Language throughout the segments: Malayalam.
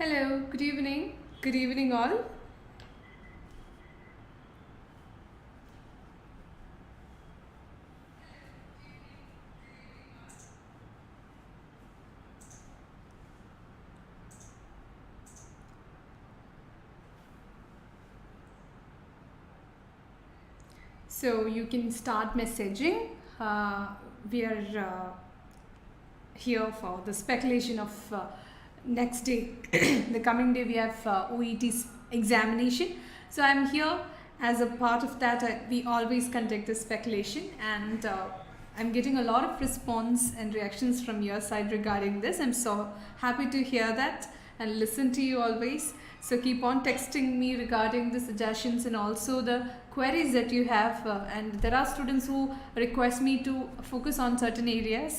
Hello, good evening. Good evening, all. So you can start messaging. We are here for the speculation of next day. The coming day we have Oet examination. So I'm here as a part of that. We always conduct the speculation, and I'm getting a lot of response and reactions from your side regarding this. I'm so happy to hear that and listen to you always. So keep on texting me regarding the suggestions and also the queries that you have. And there are students who request me to focus on certain areas,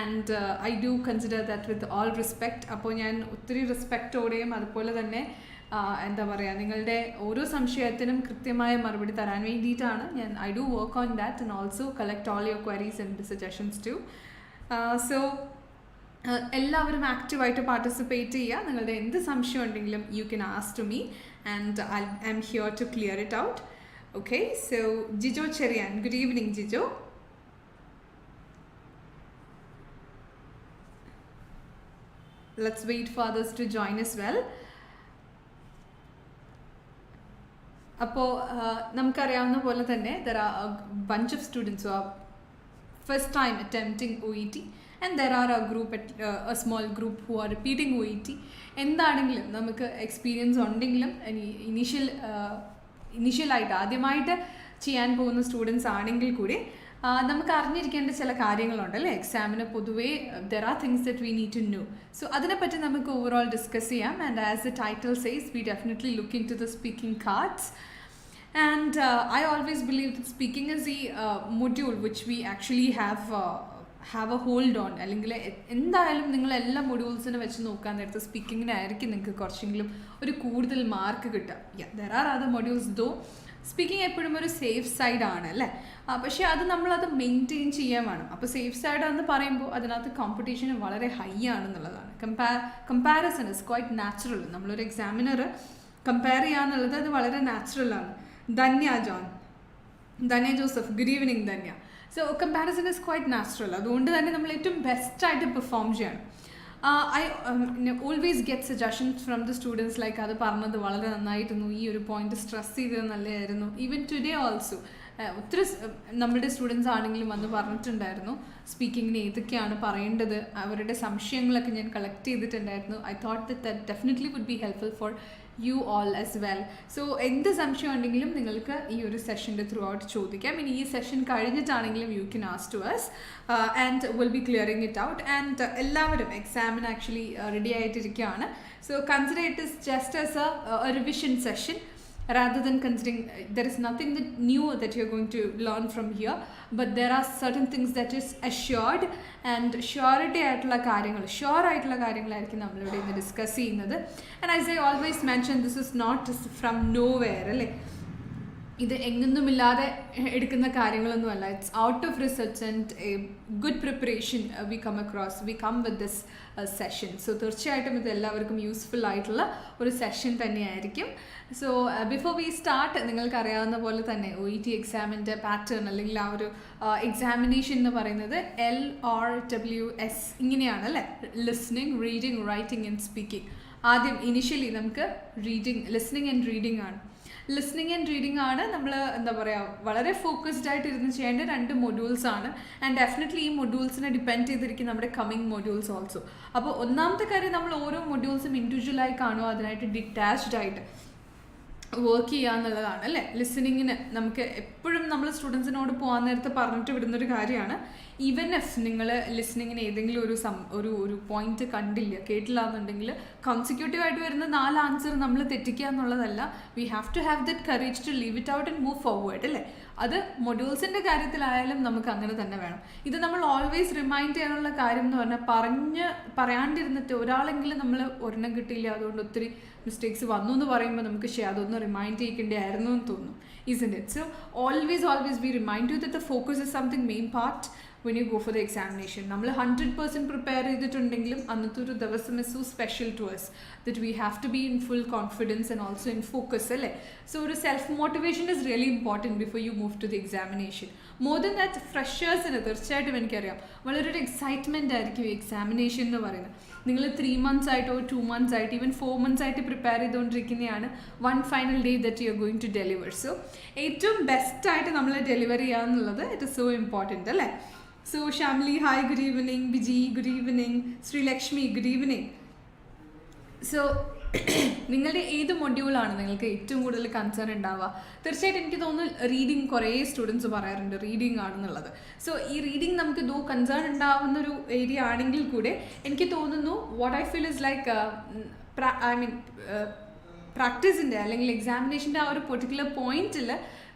and I do consider that with all respect. അപ്പോൾ ഞാൻ ഒത്തിരി റെസ്പെക്റ്റോടെയും അതുപോലെ തന്നെ എന്താ പറയുക, നിങ്ങളുടെ ഓരോ സംശയത്തിനും കൃത്യമായ മറുപടി തരാൻ വേണ്ടിയിട്ടാണ് ഞാൻ I do work on that and also collect all your queries and suggestions too. So എല്ലാവരും ആക്റ്റീവായിട്ട് പാർട്ടിസിപ്പേറ്റ് ചെയ്യുക. നിങ്ങളുടെ എന്ത് സംശയം ഉണ്ടെങ്കിലും you can ask to me and I am here to clear it out. Okay, so Jijo Cherian, good evening Jijo. Let's wait for others to join as well. അപ്പോൾ നമുക്കറിയാവുന്ന പോലെ തന്നെ there are a bunch of students who are first time attempting OET and there are a small group who are repeating OET. എന്താണെങ്കിലും നമുക്ക് എക്സ്പീരിയൻസ് ഉണ്ടെങ്കിലും ഇനീഷ്യലായിട്ട് ആദ്യമായിട്ട് ചെയ്യാൻ പോകുന്ന സ്റ്റുഡൻസ് ആണെങ്കിൽ കൂടി നമുക്ക് അറിഞ്ഞിരിക്കേണ്ട ചില കാര്യങ്ങളുണ്ട് അല്ലേ. എക്സാമിന് പൊതുവേ there are things that we need to know. So അതിനെപ്പറ്റി നമുക്ക് ഓവറോൾ ഡിസ്കസ് ചെയ്യാം. And as the title says we definitely look in to the speaking cards. And I always believe that speaking is the module which we actually have a hold on. അല്ലെങ്കിൽ എന്തായാലും നിങ്ങൾ എല്ലാ മൊഡ്യൂൾസിനെ വെച്ച് നോക്കാൻ നേരത്ത് സ്പീക്കിങ്ങിനായിരിക്കും നിങ്ങൾക്ക് കുറച്ചെങ്കിലും ഒരു കൂടുതൽ മാർക്ക് കിട്ടുക. There are other modules though speaking എപ്പോഴും ഒരു സേഫ് സൈഡാണ് അല്ലേ. പക്ഷേ അത് നമ്മളത് മെയിൻറ്റെയിൻ ചെയ്യാൻ വേണം. അപ്പോൾ സേഫ് സൈഡ് എന്ന് പറയുമ്പോൾ അതിനകത്ത് കോമ്പറ്റീഷൻ വളരെ ഹൈ ആണെന്നുള്ളതാണ്. Comparison is quite natural. നമ്മളൊരു എക്സാമിനർ കമ്പയർ ചെയ്യാന്നുള്ളത് അത് വളരെ നാച്ചുറലാണ്. Dhanya John, Dhanya Joseph, good evening Dhanya. So comparison is quite natural. അതുകൊണ്ട് തന്നെ നമ്മൾ ഏറ്റവും ബെസ്റ്റായിട്ട് പെർഫോം ചെയ്യണം. I always get suggestions from the students like അത് പറഞ്ഞത് വളരെ നന്നായിരുന്നു, ഈ ഒരു പോയിന്റ് സ്ട്രെസ് ചെയ്തത് നല്ലതായിരുന്നു. ഈവൻ ടുഡേ ഓൾസോ ഒത്തിരി നമ്മുടെ സ്റ്റുഡൻസ് ആണെങ്കിലും വന്ന് പറഞ്ഞിട്ടുണ്ടായിരുന്നു സ്പീക്കിങ്ങിന് ഏതൊക്കെയാണ് പറയേണ്ടത്. അവരുടെ സംശയങ്ങളൊക്കെ ഞാൻ കളക്ട് ചെയ്തിട്ടുണ്ടായിരുന്നു. I thought that definitely would be helpful for you all as well. So എന്ത് സംശയം ഉണ്ടെങ്കിലും നിങ്ങൾക്ക് ഈ ഒരു സെഷൻ്റെ ത്രൂ ഔട്ട് ചോദിക്കാം. ഇനി ഈ സെഷൻ കഴിഞ്ഞിട്ടാണെങ്കിലും you can ask to us and will be clearing it out. And എല്ലാവരും എക്സാമിന് ആക്ച്വലി റെഡി ആയിട്ടിരിക്കുകയാണ്. So consider it is just as a revision session rather than considering there is nothing that new that you're going to learn from here, but there are certain things that is assured and surety ആയിട്ടുള്ള കാര്യങ്ങൾ, ഷുവർ ആയിട്ടുള്ള കാര്യങ്ങളായിരിക്കും നമ്മളിവിടെ ഇന്ന് ഡിസ്കസ് ചെയ്യുന്നത്. And as I always mention this is not from nowhere അല്ലേ. ഇത് എങ്ങൊന്നുമില്ലാതെ എടുക്കുന്ന കാര്യങ്ങളൊന്നുമല്ല. It's out of research and a good preparation we come with this session. So തീർച്ചയായിട്ടും ഇത് എല്ലാവർക്കും യൂസ്ഫുൾ ആയിട്ടുള്ള ഒരു സെഷൻ തന്നെയായിരിക്കും. സോ ബിഫോർ വി സ്റ്റാർട്ട്, നിങ്ങൾക്കറിയാവുന്ന പോലെ തന്നെ OET എക്സാമിൻ്റെ പാറ്റേൺ അല്ലെങ്കിൽ ആ ഒരു എക്സാമിനേഷൻ എന്ന് പറയുന്നത് LRWS ഇങ്ങനെയാണ് അല്ലേ. Listening, reading, writing and speaking. ആദ്യം ഇനിഷ്യലി നമുക്ക് ലിസ്ണിംഗ് ആൻഡ് റീഡിംഗ് ആണ്. ലിസ്ണിംഗ് ആൻഡ് റീഡിംഗ് ആണ് നമ്മൾ എന്താ പറയുക വളരെ ഫോക്കസ്ഡ് ആയിട്ട് ഇരുന്ന് ചെയ്യേണ്ട രണ്ട് മൊഡ്യൂൾസ് ആണ്. ആൻഡ് ഡെഫിനറ്റ്ലി ഈ മൊഡ്യൂൾസിനെ ഡിപ്പെൻഡ് ചെയ്തിരിക്കും നമ്മുടെ കമ്മിങ് മൊഡ്യൂൾസ് ഓൾസോ. അപ്പോൾ ഒന്നാമത്തെ കാര്യം, നമ്മൾ ഓരോ മൊഡ്യൂൾസും ഇൻഡിവിജ്വലായി കാണുക, അതിനായിട്ട് ഡിറ്റാച്ച്ഡ് ആയിട്ട് വർക്ക് ചെയ്യുക എന്നുള്ളതാണ് അല്ലേ. ലിസണിങ്ങിന് നമുക്ക് എപ്പോഴും നമ്മൾ സ്റ്റുഡൻസിനോട് പോകാൻ നേരത്ത് പറഞ്ഞിട്ട് വിടുന്നൊരു കാര്യമാണ്, ഈവൻ എഫ് നിങ്ങൾ ലിസണിങ്ങിന് ഏതെങ്കിലും ഒരു പോയിന്റ് കണ്ടില്ല, കേട്ടില്ല എന്നുണ്ടെങ്കിൽ കോൺസിക്യൂട്ടീവായിട്ട് വരുന്ന 4 ആൻസർ നമ്മൾ തെറ്റിക്കുക എന്നുള്ളതല്ല. We have to have that courage to leave it out and move forward അല്ലേ. അത് മൊഡ്യൂൾസിൻ്റെ കാര്യത്തിലായാലും നമുക്ക് അങ്ങനെ തന്നെ വേണം. ഇത് നമ്മൾ ഓൾവേസ് റിമൈൻഡ് ചെയ്യാനുള്ള കാര്യം എന്ന് പറഞ്ഞാൽ പറയാണ്ടിരുന്നിട്ട് ഒരാളെങ്കിലും നമ്മൾ ഒരെണ്ണം കിട്ടിയില്ല അതുകൊണ്ട് ഒത്തിരി മിസ്റ്റേക്സ് വന്നു എന്ന് പറയുമ്പോൾ നമുക്ക് അതൊന്ന് റിമൈൻഡ് ചെയ്യേണ്ടതായിരുന്നു എന്ന് തോന്നും. Isn't it? So always we remind you that the focus is something main part. when you go for the examination. നമ്മൾ 100% പ്രിപ്പയർ ചെയ്തിട്ടുണ്ടെങ്കിലും അന്നത്തെ ഒരു ദിവസം is so special to us that we have to be in full confidence and also in focus അല്ലേ. So ഒരു self motivation is really important before you move to the examination. More than that, freshers-ന് തീർച്ചയായിട്ടും എനിക്കറിയാം വളരെ ഒരു എക്സൈറ്റ്മെൻ്റ് ആയിരിക്കും ഈ എക്സാമിനേഷൻ എന്ന് പറയുന്നത്. നിങ്ങൾ 3 months ആയിട്ടോ 2 months ആയിട്ട് ഈവൻ 4 months ആയിട്ട് പ്രിപ്പയർ ചെയ്തുകൊണ്ടിരിക്കുന്നതാണ് one final day that you are going to deliver. So ഏറ്റവും ബെസ്റ്റായിട്ട് നമ്മൾ ഡെലിവർ ചെയ്യുക എന്നുള്ളത് ഇറ്റ് ഇസ് സോ ഇമ്പോർട്ടൻറ്റ് അല്ലേ. So Shamli hi, good evening. Biji good evening. Sreelakshmi good evening. So നിങ്ങളുടെ ഏത് മൊഡ്യൂളാണ് നിങ്ങൾക്ക് ഏറ്റവും കൂടുതൽ കൺസേൺ ഉണ്ടാവുക? തീർച്ചയായിട്ടും എനിക്ക് തോന്നുന്നു റീഡിങ് കുറേ സ്റ്റുഡൻസ് പറയാറുണ്ട് റീഡിങ് ആണെന്നുള്ളത്. സോ ഈ റീഡിങ് നമുക്ക് കൺസേൺ ഉണ്ടാവുന്നൊരു ഏരിയ ആണെങ്കിൽ കൂടെ എനിക്ക് തോന്നുന്നു what I feel is like പ്രാക്ടീസിൻ്റെ അല്ലെങ്കിൽ എക്സാമിനേഷൻ്റെ ആ ഒരു പെർട്ടിക്കുലർ പോയിന്റിൽ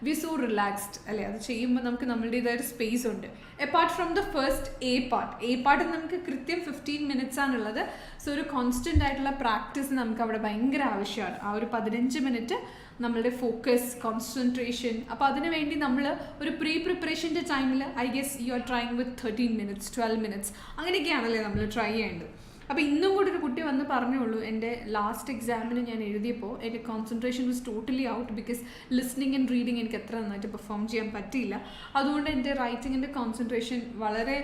വി സോ റിലാക്സ്ഡ് അല്ലേ. അത് ചെയ്യുമ്പോൾ നമുക്ക് നമ്മളുടേതായ ഒരു സ്പേസ് ഉണ്ട്. Apart from the first A part നമുക്ക് കൃത്യം 15 minutes ആണുള്ളത്. സോ ഒരു കോൺസ്റ്റൻ്റ് ആയിട്ടുള്ള പ്രാക്ടീസ് നമുക്ക് അവിടെ ഭയങ്കര ആവശ്യമാണ്. ആ ഒരു 15 minute നമ്മളുടെ ഫോക്കസ്, കോൺസെൻട്രേഷൻ. അപ്പോൾ അതിനു വേണ്ടി നമ്മൾ ഒരു പ്രിപ്പറേഷൻ്റെ ടൈമിൽ I guess you are trying with 13 minutes 12 minutes അങ്ങനെയൊക്കെയാണല്ലേ നമ്മൾ ട്രൈ ചെയ്യേണ്ടത്. അപ്പോൾ ഇന്നും കൂടി ഒരു കുട്ടി വന്ന് പറഞ്ഞോളൂ, എൻ്റെ ലാസ്റ്റ് എക്സാമിന് ഞാൻ എഴുതിയപ്പോൾ എൻ്റെ concentration was totally out because listening and reading എനിക്ക് അത്ര നന്നായിട്ട് പെർഫോം ചെയ്യാൻ പറ്റിയില്ല. അതുകൊണ്ട് എൻ്റെ റൈറ്റിങ്ങിൻ്റെ കോൺസെൻട്രേഷൻ വളരെ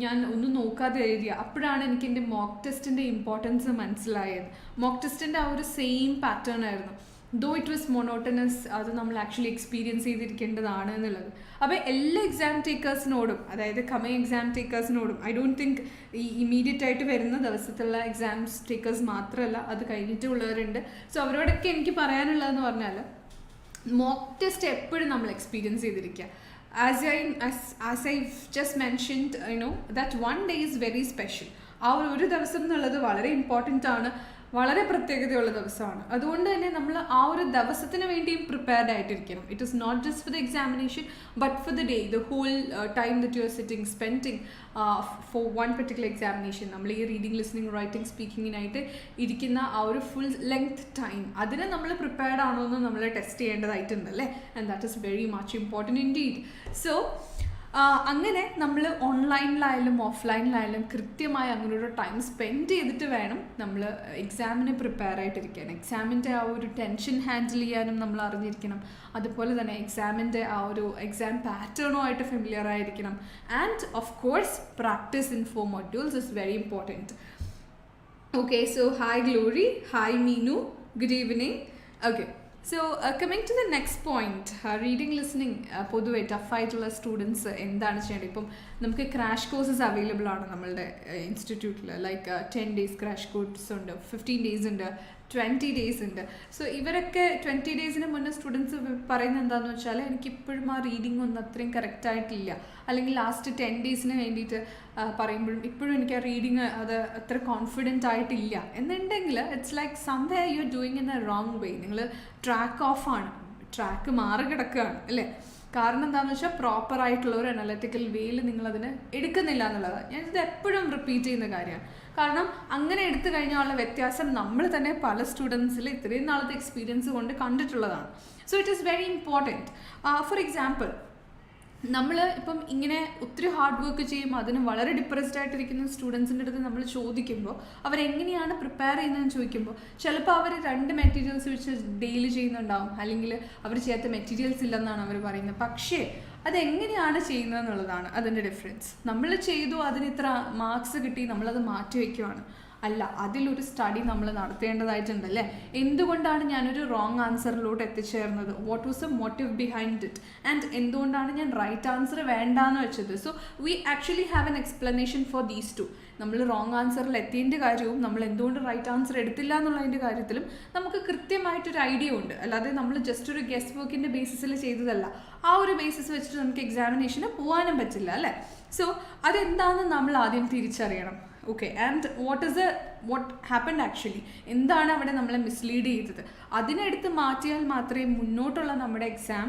ഞാൻ ഒന്നും നോക്കാതെ എഴുതിയ. അപ്പോഴാണ് എനിക്ക് എൻ്റെ മോക്ക് ടെസ്റ്റിൻ്റെ ഇമ്പോർട്ടൻസ് മനസ്സിലായത്. മോക്ക് ടെസ്റ്റിൻ്റെ ആ ഒരു സെയിം പാറ്റേൺ ആയിരുന്നു. ദോ ഇറ്റ് വാസ് മൊണോട്ടനസ്, അത് നമ്മൾ ആക്ച്വലി എക്സ്പീരിയൻസ് ചെയ്തിരിക്കേണ്ടതാണ് എന്നുള്ളത്. അപ്പോൾ എല്ലാ എക്സാം ടേക്കേഴ്സിനോടും, അതായത് കമ്മിങ് എക്സാം ടേക്കേഴ്സിനോടും, ഐ ഡോണ്ട് തിങ്ക് ഈ ഇമ്മീഡിയറ്റ് ആയിട്ട് വരുന്ന ദിവസത്തുള്ള എക്സാംസ് ടേക്കേഴ്സ് മാത്രമല്ല, അത് കഴിഞ്ഞിട്ടുള്ളവരുണ്ട്. സോ അവരോടൊക്കെ എനിക്ക് പറയാനുള്ളതെന്ന് പറഞ്ഞാൽ മോക്ക് ടെസ്റ്റ് എപ്പോഴും നമ്മൾ എക്സ്പീരിയൻസ് ചെയ്തിരിക്കുക. As I've just mentioned, that one day is very special. ആ ഒരു ദിവസം എന്നുള്ളത് വളരെ ഇമ്പോർട്ടൻ്റ് ആണ്, വളരെ പ്രത്യേകതയുള്ള ദിവസമാണ്. അതുകൊണ്ട് തന്നെ നമ്മൾ ആ ഒരു ദിവസത്തിന് വേണ്ടിയും പ്രിപ്പയർഡ് ആയിട്ടിരിക്കണം. It is not just for the examination but for the day, the whole time that you are sitting spending for one particular examination. നമ്മൾ ഈ റീഡിങ്, ലിസ്ണിങ്, റൈറ്റിംഗ്, സ്പീക്കിങ്ങിനായിട്ട് ഇരിക്കുന്ന ആ ഒരു ഫുൾ ലെങ്ത് ടൈം, അതിന് നമ്മൾ പ്രിപ്പയർഡ് ആണോ എന്ന് നമ്മൾ ടെസ്റ്റ് ചെയ്യേണ്ടതായിട്ടുണ്ട് അല്ലേ. And that is very much important indeed. So അങ്ങനെ നമ്മൾ ഓൺലൈനിലായാലും ഓഫ്ലൈനിലായാലും കൃത്യമായി അങ്ങനെ ഒരു ടൈം സ്പെൻഡ് ചെയ്തിട്ട് വേണം നമ്മൾ എക്സാമിന് പ്രിപ്പയർ ആയിട്ടിരിക്കാൻ. എക്സാമിൻ്റെ ആ ഒരു ടെൻഷൻ ഹാൻഡിൽ ചെയ്യാനും നമ്മൾ അറിഞ്ഞിരിക്കണം. അതുപോലെ തന്നെ എക്സാമിൻ്റെ ആ ഒരു എക്സാം പാറ്റേണുമായിട്ട് ഫെമിലിയർ ആയിരിക്കണം. And of course practice in 4 modules is very important. Okay, so hi Glory, hi Meenu, good evening. Okay, so coming to the next point, reading, listening പൊതുവെ ടഫായിട്ടുള്ള സ്റ്റുഡൻസ് എന്താണ് ചെയ്യേണ്ടത്? ഇപ്പം നമുക്ക് ക്രാഷ് കോഴ്സസ് അവൈലബിൾ ആണ് നമ്മളുടെ ഇൻസ്റ്റിറ്റ്യൂട്ടിൽ. ലൈക്ക് 10 days ക്രാഷ് കോഴ്സ് ഉണ്ട്, 15 days ഉണ്ട്, 20 days ഉണ്ട്. സോ ഇവരൊക്കെ 20 days മുന്നേ സ്റ്റുഡൻസ് പറയുന്നത് എന്താണെന്ന് വെച്ചാൽ എനിക്കിപ്പോഴും ആ റീഡിംഗ് ഒന്നും അത്രയും കറക്റ്റായിട്ടില്ല, അല്ലെങ്കിൽ ലാസ്റ്റ് 10 days വേണ്ടിയിട്ട് പറയുമ്പോഴും ഇപ്പോഴും എനിക്ക് ആ റീഡിങ് അത് അത്ര കോൺഫിഡൻ്റ് ആയിട്ടില്ല എന്നുണ്ടെങ്കിൽ it's like somewhere you are doing in A wrong വേ. നിങ്ങൾ ട്രാക്ക് ഓഫാണ്, ട്രാക്ക് മാറി കിടക്കുകയാണ് അല്ലേ. കാരണം എന്താണെന്ന് വെച്ചാൽ പ്രോപ്പറായിട്ടുള്ള ഒരു അനലറ്റിക്കൽ വേയിൽ നിങ്ങളതിന് എടുക്കുന്നില്ല എന്നുള്ളതാണ്. ഞാനിത് എപ്പോഴും റിപ്പീറ്റ് ചെയ്യുന്ന കാര്യമാണ്. കാരണം അങ്ങനെ എടുത്തു കഴിഞ്ഞാലുള്ള വ്യത്യാസം നമ്മൾ തന്നെ പല സ്റ്റുഡൻസിൽ ഇത്രയും നാളത്തെ എക്സ്പീരിയൻസ് കൊണ്ട് കണ്ടിട്ടുള്ളതാണ്. So it is very important. For example, നമ്മൾ ഇപ്പം ഇങ്ങനെ ഒത്തിരി ഹാർഡ് വർക്ക് ചെയ്യുമ്പോൾ അതിന് വളരെ ഡിപ്രസ്ഡ് ആയിട്ടിരിക്കുന്ന സ്റ്റുഡൻസിൻ്റെ അടുത്ത് നമ്മൾ ചോദിക്കുമ്പോൾ അവരെങ്ങനെയാണ് പ്രിപ്പയർ ചെയ്യുന്നതെന്ന് ചോദിക്കുമ്പോൾ ചിലപ്പോൾ അവർ 2 മെറ്റീരിയൽസ് വെച്ച് ഡെയിലി ചെയ്യുന്നുണ്ടാവും, അല്ലെങ്കിൽ അവർ ചെയ്യാത്ത മെറ്റീരിയൽസ് ഇല്ലെന്നാണ് അവർ പറയുന്നത്. പക്ഷേ അതെങ്ങനെയാണ് ചെയ്യുന്നതെന്നുള്ളതാണ് അതിൻ്റെ ഡിഫറൻസ്. നമ്മൾ ചെയ്തു, അതിന് ഇത്ര മാർക്സ് കിട്ടി, നമ്മളത് മാറ്റി വയ്ക്കുവാണ്. അല്ല, അതിലൊരു സ്റ്റഡി നമ്മൾ നടത്തേണ്ടതായിട്ടുണ്ടല്ലേ. എന്തുകൊണ്ടാണ് ഞാനൊരു റോങ് ആൻസറിലോട്ട് എത്തിച്ചേർന്നത്? What was A motive behind it? And എന്തുകൊണ്ടാണ് ഞാൻ റൈറ്റ് ആൻസർ വേണ്ടാന്ന് വെച്ചത്? So we actually have an explanation for these two. നമ്മൾ റോങ് ആൻസറിൽ എത്തിയതിൻ്റെ കാര്യവും നമ്മൾ എന്തുകൊണ്ട് റൈറ്റ് ആൻസർ എടുത്തില്ല എന്നുള്ളതിൻ്റെ കാര്യത്തിലും നമുക്ക് കൃത്യമായിട്ടൊരു ഐഡിയ ഉണ്ട്. അല്ലാതെ നമ്മൾ ജസ്റ്റ് ഒരു ഗെസ്റ്റ് വർക്കിൻ്റെ ബേസിസിൽ ചെയ്തതല്ല. ആ ഒരു ബേസിസ് വെച്ചിട്ട് നമുക്ക് എക്സാമിനേഷന് പോകാനും പറ്റില്ല അല്ലേ. സോ അതെന്താണെന്ന് നമ്മൾ ആദ്യം തിരിച്ചറിയണം. Okay, and what happened actually, എന്താണ് അവിടെ നമ്മളെ മിസ്ലീഡ് ചെയ്തത്? അതിനെടുത്ത് മാറ്റിയാൽ മാത്രമേ മുന്നോട്ടുള്ള നമ്മുടെ എക്സാം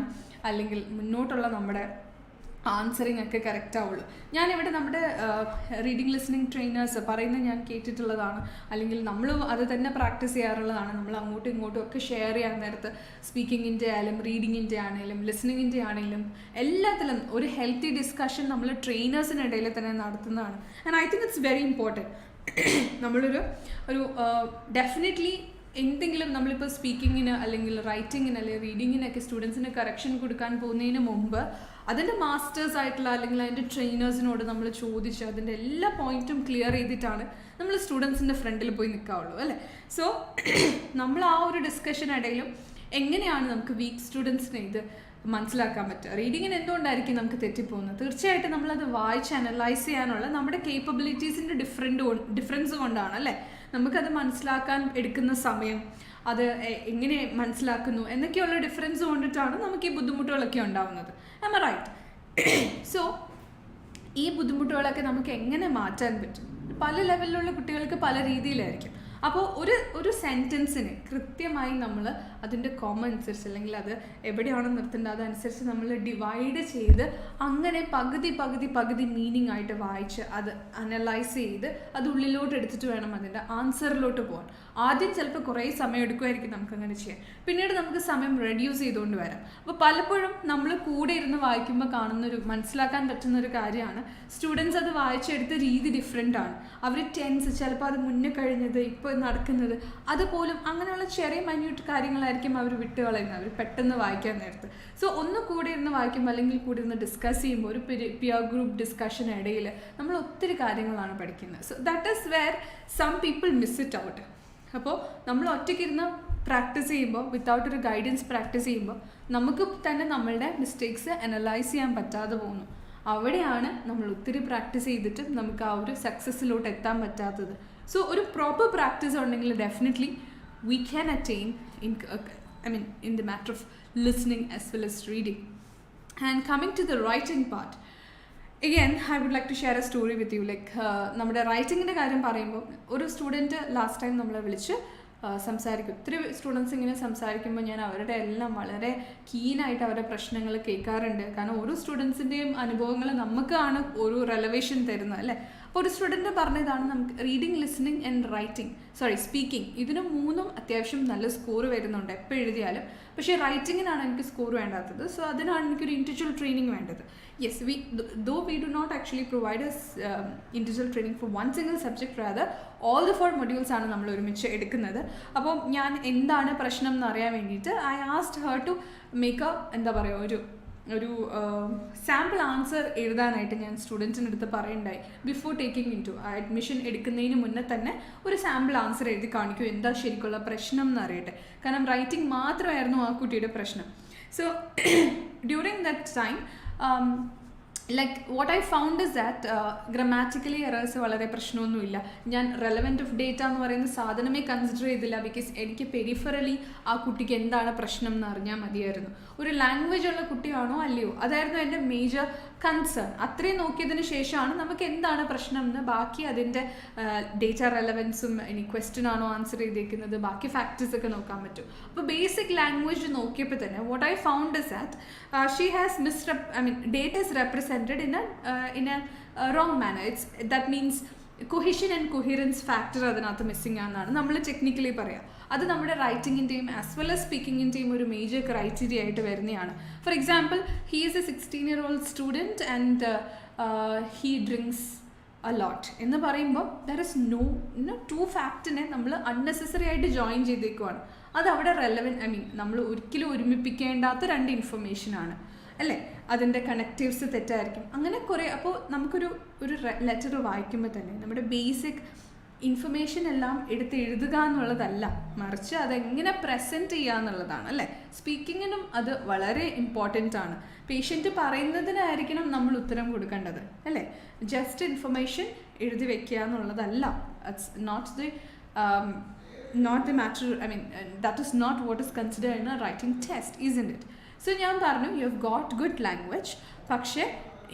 അല്ലെങ്കിൽ മുന്നോട്ടുള്ള നമ്മുടെ ആൻസറിങ് ഒക്കെ കറക്റ്റ് ആവുള്ളൂ. ഞാനിവിടെ നമ്മുടെ റീഡിങ് ലിസണിങ് ട്രെയിനേഴ്സ് പറയുന്നത് ഞാൻ കേട്ടിട്ടുള്ളതാണ്, അല്ലെങ്കിൽ നമ്മൾ അത് തന്നെ പ്രാക്ടീസ് ചെയ്യാറുള്ളതാണ്. നമ്മൾ അങ്ങോട്ടും ഇങ്ങോട്ടും ഒക്കെ ഷെയർ ചെയ്യാൻ നേരത്ത് സ്പീക്കിങ്ങിൻ്റെ ആയാലും റീഡിങ്ങിൻ്റെ ആണെങ്കിലും ലിസണിങ്ങിൻ്റെ ആണെങ്കിലും എല്ലാത്തിലും ഒരു ഹെൽത്തി ഡിസ്കഷൻ നമ്മൾ ട്രെയിനേഴ്സിനിടയിൽ തന്നെ നടത്തുന്നതാണ്. And I think it's very important. നമ്മളൊരു ഡെഫിനറ്റ്ലി എന്തെങ്കിലും നമ്മളിപ്പോൾ സ്പീക്കിങ്ങിന് അല്ലെങ്കിൽ റൈറ്റിങ്ങിന് അല്ലെങ്കിൽ റീഡിങ്ങിനൊക്കെ സ്റ്റുഡൻസിന് കറക്ഷൻ കൊടുക്കാൻ പോകുന്നതിന് മുമ്പ് അതിൻ്റെ മാസ്റ്റേഴ്സ് ആയിട്ടുള്ള അല്ലെങ്കിൽ അതിൻ്റെ ട്രെയിനേഴ്സിനോട് നമ്മൾ ചോദിച്ച് അതിൻ്റെ എല്ലാ പോയിന്റും ക്ലിയർ ചെയ്തിട്ടാണ് നമ്മൾ സ്റ്റുഡൻസിൻ്റെ ഫ്രണ്ടിൽ പോയി നിൽക്കാവുള്ളൂ, അല്ലേ? സോ നമ്മൾ ആ ഒരു ഡിസ്കഷൻ ഇടയിലും എങ്ങനെയാണ് നമുക്ക് വീക്ക് സ്റ്റുഡൻസിനെ ഇത് മനസ്സിലാക്കാൻ പറ്റുക? റീഡിങ്ങിന് എന്തുകൊണ്ടായിരിക്കും നമുക്ക് തെറ്റിപ്പോകുന്നത്? തീർച്ചയായിട്ടും നമ്മളത് വായിച്ച് അനലൈസ് ചെയ്യാനുള്ള നമ്മുടെ കേപ്പബിലിറ്റീസിൻ്റെ ഡിഫറൻസ് കൊണ്ടാണ്, അല്ലേ? നമുക്കത് മനസ്സിലാക്കാൻ എടുക്കുന്ന സമയം, അത് എങ്ങനെ മനസ്സിലാക്കുന്നു എന്നൊക്കെയുള്ള ഡിഫറൻസ് കൊണ്ടിട്ടാണ് നമുക്ക് ഈ ബുദ്ധിമുട്ടുകളൊക്കെ ഉണ്ടാവുന്നത്. Am I right? സോ ഈ ബുദ്ധിമുട്ടുകളൊക്കെ നമുക്ക് എങ്ങനെ മാറ്റാൻ പറ്റും? പല ലെവലിലുള്ള കുട്ടികൾക്ക് പല രീതിയിലായിരിക്കും. അപ്പോൾ ഒരു സെൻറ്റൻസിന് കൃത്യമായി നമ്മൾ അതിൻ്റെ കോമ അനുസരിച്ച് അല്ലെങ്കിൽ അത് എവിടെയാണോ നിർത്തേണ്ടത് അതനുസരിച്ച് നമ്മൾ ഡിവൈഡ് ചെയ്ത് അങ്ങനെ പകുതി മീനിങ് ആയിട്ട് വായിച്ച് അത് അനലൈസ് ചെയ്ത് അത് ഉള്ളിലോട്ട് എടുത്തിട്ട് വേണം അതിൻ്റെ ആൻസറിലോട്ട് പോകാൻ. ആദ്യം ചിലപ്പോൾ കുറേ സമയം എടുക്കുമായിരിക്കും നമുക്കങ്ങനെ ചെയ്യാൻ, പിന്നീട് നമുക്ക് സമയം റെഡ്യൂസ് ചെയ്തുകൊണ്ട് വരാം. അപ്പോൾ പലപ്പോഴും നമ്മൾ കൂടെ ഇരുന്ന് വായിക്കുമ്പോൾ മനസ്സിലാക്കാൻ പറ്റുന്നൊരു കാര്യമാണ് സ്റ്റുഡൻസ് അത് വായിച്ചെടുത്ത രീതി ഡിഫറെൻ്റ് ആണ്. അവർ ടെൻസ് ചിലപ്പോൾ അത് മുന്നേ കഴിഞ്ഞത് ഇപ്പോൾ നടക്കുന്നത് അതുപോലും അങ്ങനെയുള്ള ചെറിയ മൈന്യൂട്ട് കാര്യങ്ങളായിരിക്കും അവർ വിട്ട് കളയുന്നത്, അവർ പെട്ടെന്ന് വായിക്കാൻ നേരത്ത്. സോ ഒന്ന് കൂടെ ഇരുന്ന് വായിക്കുമ്പോൾ അല്ലെങ്കിൽ കൂടെ ഇരുന്ന് ഡിസ്കസ് ചെയ്യുമ്പോൾ ഒരു പിയർ ഗ്രൂപ്പ് ഡിസ്കഷൻ ഇടയിൽ നമ്മൾ ഒത്തിരി കാര്യങ്ങളാണ് പഠിക്കുന്നത്. So that is where some people miss it out. അപ്പോൾ നമ്മൾ ഒറ്റയ്ക്കിരുന്ന് പ്രാക്ടീസ് ചെയ്യുമ്പോൾ വിത്തൗട്ട് ഒരു ഗൈഡൻസ് പ്രാക്ടീസ് ചെയ്യുമ്പോൾ നമുക്ക് തന്നെ നമ്മളുടെ മിസ്റ്റേക്സ് അനലൈസ് ചെയ്യാൻ പറ്റാതെ പോകുന്നു. അവിടെയാണ് നമ്മൾ ഒത്തിരി പ്രാക്ടീസ് ചെയ്തിട്ടും നമുക്ക് ആ ഒരു സക്സസ്സിലോട്ട് എത്താൻ പറ്റാത്തത്. സോ ഒരു പ്രോപ്പർ പ്രാക്ടീസ് ഉണ്ടെങ്കിൽ definitely we can attain in the matter of listening as well as reading. And coming to the writing part, again I would like to share a story with you. Like നമ്മുടെ റൈറ്റിങ്ങിൻ്റെ കാര്യം പറയുമ്പോൾ ഒരു സ്റ്റുഡൻറ്റ് ലാസ്റ്റ് ടൈം നമ്മളെ വിളിച്ച് സംസാരിക്കും. ഒത്തിരി സ്റ്റുഡൻസ് ഇങ്ങനെ സംസാരിക്കുമ്പോൾ ഞാൻ അവരുടെ എല്ലാം വളരെ കീനായിട്ട് അവരുടെ പ്രശ്നങ്ങൾ കേൾക്കാറുണ്ട്. കാരണം ഓരോ സ്റ്റുഡൻസിൻ്റെയും അനുഭവങ്ങൾ നമുക്കാണ് ഒരു റെലവേഷൻ തരുന്നത്, അല്ലേ? അപ്പോൾ ഒരു സ്റ്റുഡൻറ്റ് പറഞ്ഞതാണ് നമുക്ക് റീഡിങ് ലിസണിങ് ആൻഡ് സ്പീക്കിംഗ് ഇതിന് മൂന്നും അത്യാവശ്യം നല്ല സ്കോർ വരുന്നുണ്ട് എപ്പോൾ എഴുതിയാലും. പക്ഷേ റൈറ്റിങ്ങിനാണ് എനിക്ക് സ്കോർ വേണ്ടാത്തത്. സോ അതിനാണ് എനിക്കൊരു ഇൻഡിവിജ്വൽ ട്രെയിനിങ് വേണ്ടത്. Yes, we do not actually provide us individual training for one single subject, rather all the 4 modules ആണ് നമ്മൾ ഒരുമിച്ച് എടുക്കുന്നത്. അപ്പോൾ ഞാൻ എന്താണ് പ്രശ്നം എന്നറിയാൻ വേണ്ടിയിട്ട് I asked her to make ഒരു സാമ്പിൾ ആൻസർ എഴുതാനായിട്ട് ഞാൻ സ്റ്റുഡൻസിൻ്റെ അടുത്ത് പറയുണ്ടായി. Before taking into admission എടുക്കുന്നതിന് മുന്നേ തന്നെ ഒരു സാമ്പിൾ ആൻസർ എഴുതി കാണിക്കൂ, എന്താ ശരിക്കുള്ള പ്രശ്നം എന്നറിയട്ടെ. കാരണം റൈറ്റിംഗ് മാത്രമായിരുന്നു ആ കുട്ടിയുടെ പ്രശ്നം. So during that time like what I found is that grammatically errors വളരെ പ്രശ്നമൊന്നുമില്ല. ഞാൻ റെലവൻറ്റ് ഓഫ് ഡേറ്റ എന്ന് പറയുന്ന സാധനമേ കൺസിഡർ ചെയ്തില്ല. ബിക്കോസ് എനിക്ക് പെരിഫറലി ആ കുട്ടിക്ക് എന്താണ് പ്രശ്നം എന്ന് അറിഞ്ഞാൽ മതിയായിരുന്നു. ഒരു ലാംഗ്വേജ് ഉള്ള കുട്ടിയാണോ അല്ലയോ അതായിരുന്നു എൻ്റെ മേജർ കൺസേൺ. അത്രയും നോക്കിയതിന് ശേഷമാണ് നമുക്ക് എന്താണ് പ്രശ്നം എന്ന് ബാക്കി അതിൻ്റെ ഡേറ്റ റെലവൻസും ഇനി ക്വസ്റ്റ്യൻ ആണോ ആൻസർ ചെയ്തേക്കുന്നത് ബാക്കി ഫാക്ടേഴ്സ് ഒക്കെ നോക്കാൻ പറ്റും. അപ്പോൾ ബേസിക് ലാംഗ്വേജ് നോക്കിയപ്പോൾ തന്നെ what I found is that she has data is represented in a wrong manner. That means cohesion and coherence factor അതിനകത്ത് മിസ്സിംഗ് ആണെന്നാണ് നമ്മൾ ടെക്നിക്കലി പറയാം. അത് നമ്മുടെ റൈറ്റിങ്ങിൻ്റെയും ആസ് വെൽ ആസ് സ്പീക്കിങ്ങിൻ്റെയും ഒരു മേജർ ക്രൈറ്റീരിയ ആയിട്ട് വരുന്നതാണ്. For example, he is A 16-year-old student and he drinks a lot എന്ന് പറയുമ്പോൾ there is no ടു ഫാക്റ്റിനെ നമ്മൾ അൺനെസസറി ആയിട്ട് ജോയിൻ ചെയ്തേക്കുവാണ്. അത് അവിടെ നമ്മൾ ഒരിക്കലും ഒരുമിപ്പിക്കേണ്ടാത്ത 2 ഇൻഫർമേഷനാണ്, അല്ലേ? അതിൻ്റെ കണക്റ്റീവ്സ് തെറ്റായിരിക്കും. അങ്ങനെ കുറേ. അപ്പോൾ നമുക്കൊരു ലെറ്റർ വായിക്കുമ്പോൾ തന്നെ നമ്മുടെ ബേസിക് ഇൻഫർമേഷൻ എല്ലാം എടുത്ത് എഴുതുക എന്നുള്ളതല്ല, മറിച്ച് അതെങ്ങനെ പ്രസൻറ്റ് ചെയ്യുക എന്നുള്ളതാണ്, അല്ലേ? സ്പീക്കിങ്ങിനും അത് വളരെ ഇമ്പോർട്ടൻ്റ് ആണ്. പേഷ്യൻറ്റ് പറയുന്നതിനായിരിക്കണം നമ്മൾ ഉത്തരം കൊടുക്കേണ്ടത്, അല്ലേ? ജസ്റ്റ് ഇൻഫർമേഷൻ എഴുതി വെക്കുക എന്നുള്ളതല്ല. It's not the matter. That is not what is considered in a writing test, isn't it? So ഞാൻ പറഞ്ഞു, you have got good language, പക്ഷേ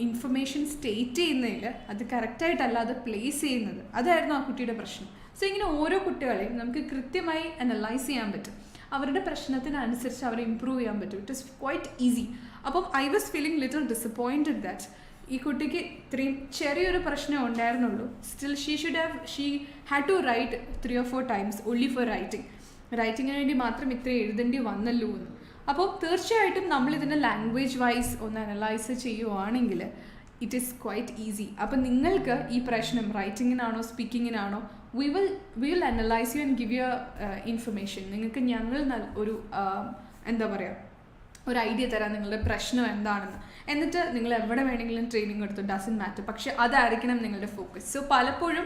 ഇൻഫർമേഷൻ സ്റ്റേറ്റ് ചെയ്യുന്നതിൽ അത് കറക്റ്റായിട്ടല്ല അത് പ്ലേസ് ചെയ്യുന്നത്, അതായിരുന്നു ആ കുട്ടിയുടെ പ്രശ്നം. സോ ഇങ്ങനെ ഓരോ കുട്ടികളെയും നമുക്ക് കൃത്യമായി അനലൈസ് ചെയ്യാൻ പറ്റും. അവരുടെ പ്രശ്നത്തിനനുസരിച്ച് അവരെ ഇമ്പ്രൂവ് ചെയ്യാൻ പറ്റും. It is quite easy. അപ്പം I was feeling little disappointed that ഈ കുട്ടിക്ക് ഇത്രയും ചെറിയൊരു പ്രശ്നം ഉണ്ടായിരുന്നുള്ളൂ. Still she had to write 3 or 4 times only for റൈറ്റിങ്ങിന് വേണ്ടി മാത്രം ഇത്ര എഴുതേണ്ടി വന്നല്ലോ എന്ന്. അപ്പോൾ തീർച്ചയായിട്ടും നമ്മളിതിനെ ലാംഗ്വേജ് വൈസ് ഒന്ന് അനലൈസ് ചെയ്യുവാണെങ്കിൽ ഇറ്റ് ഈസ് ക്വൈറ്റ് ഈസി. അപ്പം നിങ്ങൾക്ക് ഈ പ്രശ്നം റൈറ്റിങ്ങിനാണോ സ്പീക്കിങ്ങിനാണോ we will analyse you and give you information. നിങ്ങൾക്ക് ഞങ്ങൾ ഒരു എന്താ പറയുക ഒരു ഐഡിയ തരാം നിങ്ങളുടെ പ്രശ്നം എന്താണെന്ന്. എന്നിട്ട് നിങ്ങൾ എവിടെ വേണമെങ്കിലും ട്രെയിനിങ് എടുത്തു, ഡസൻറ്റ് മാറ്റർ. പക്ഷെ അതായിരിക്കണം നിങ്ങളുടെ ഫോക്കസ്. സോ പലപ്പോഴും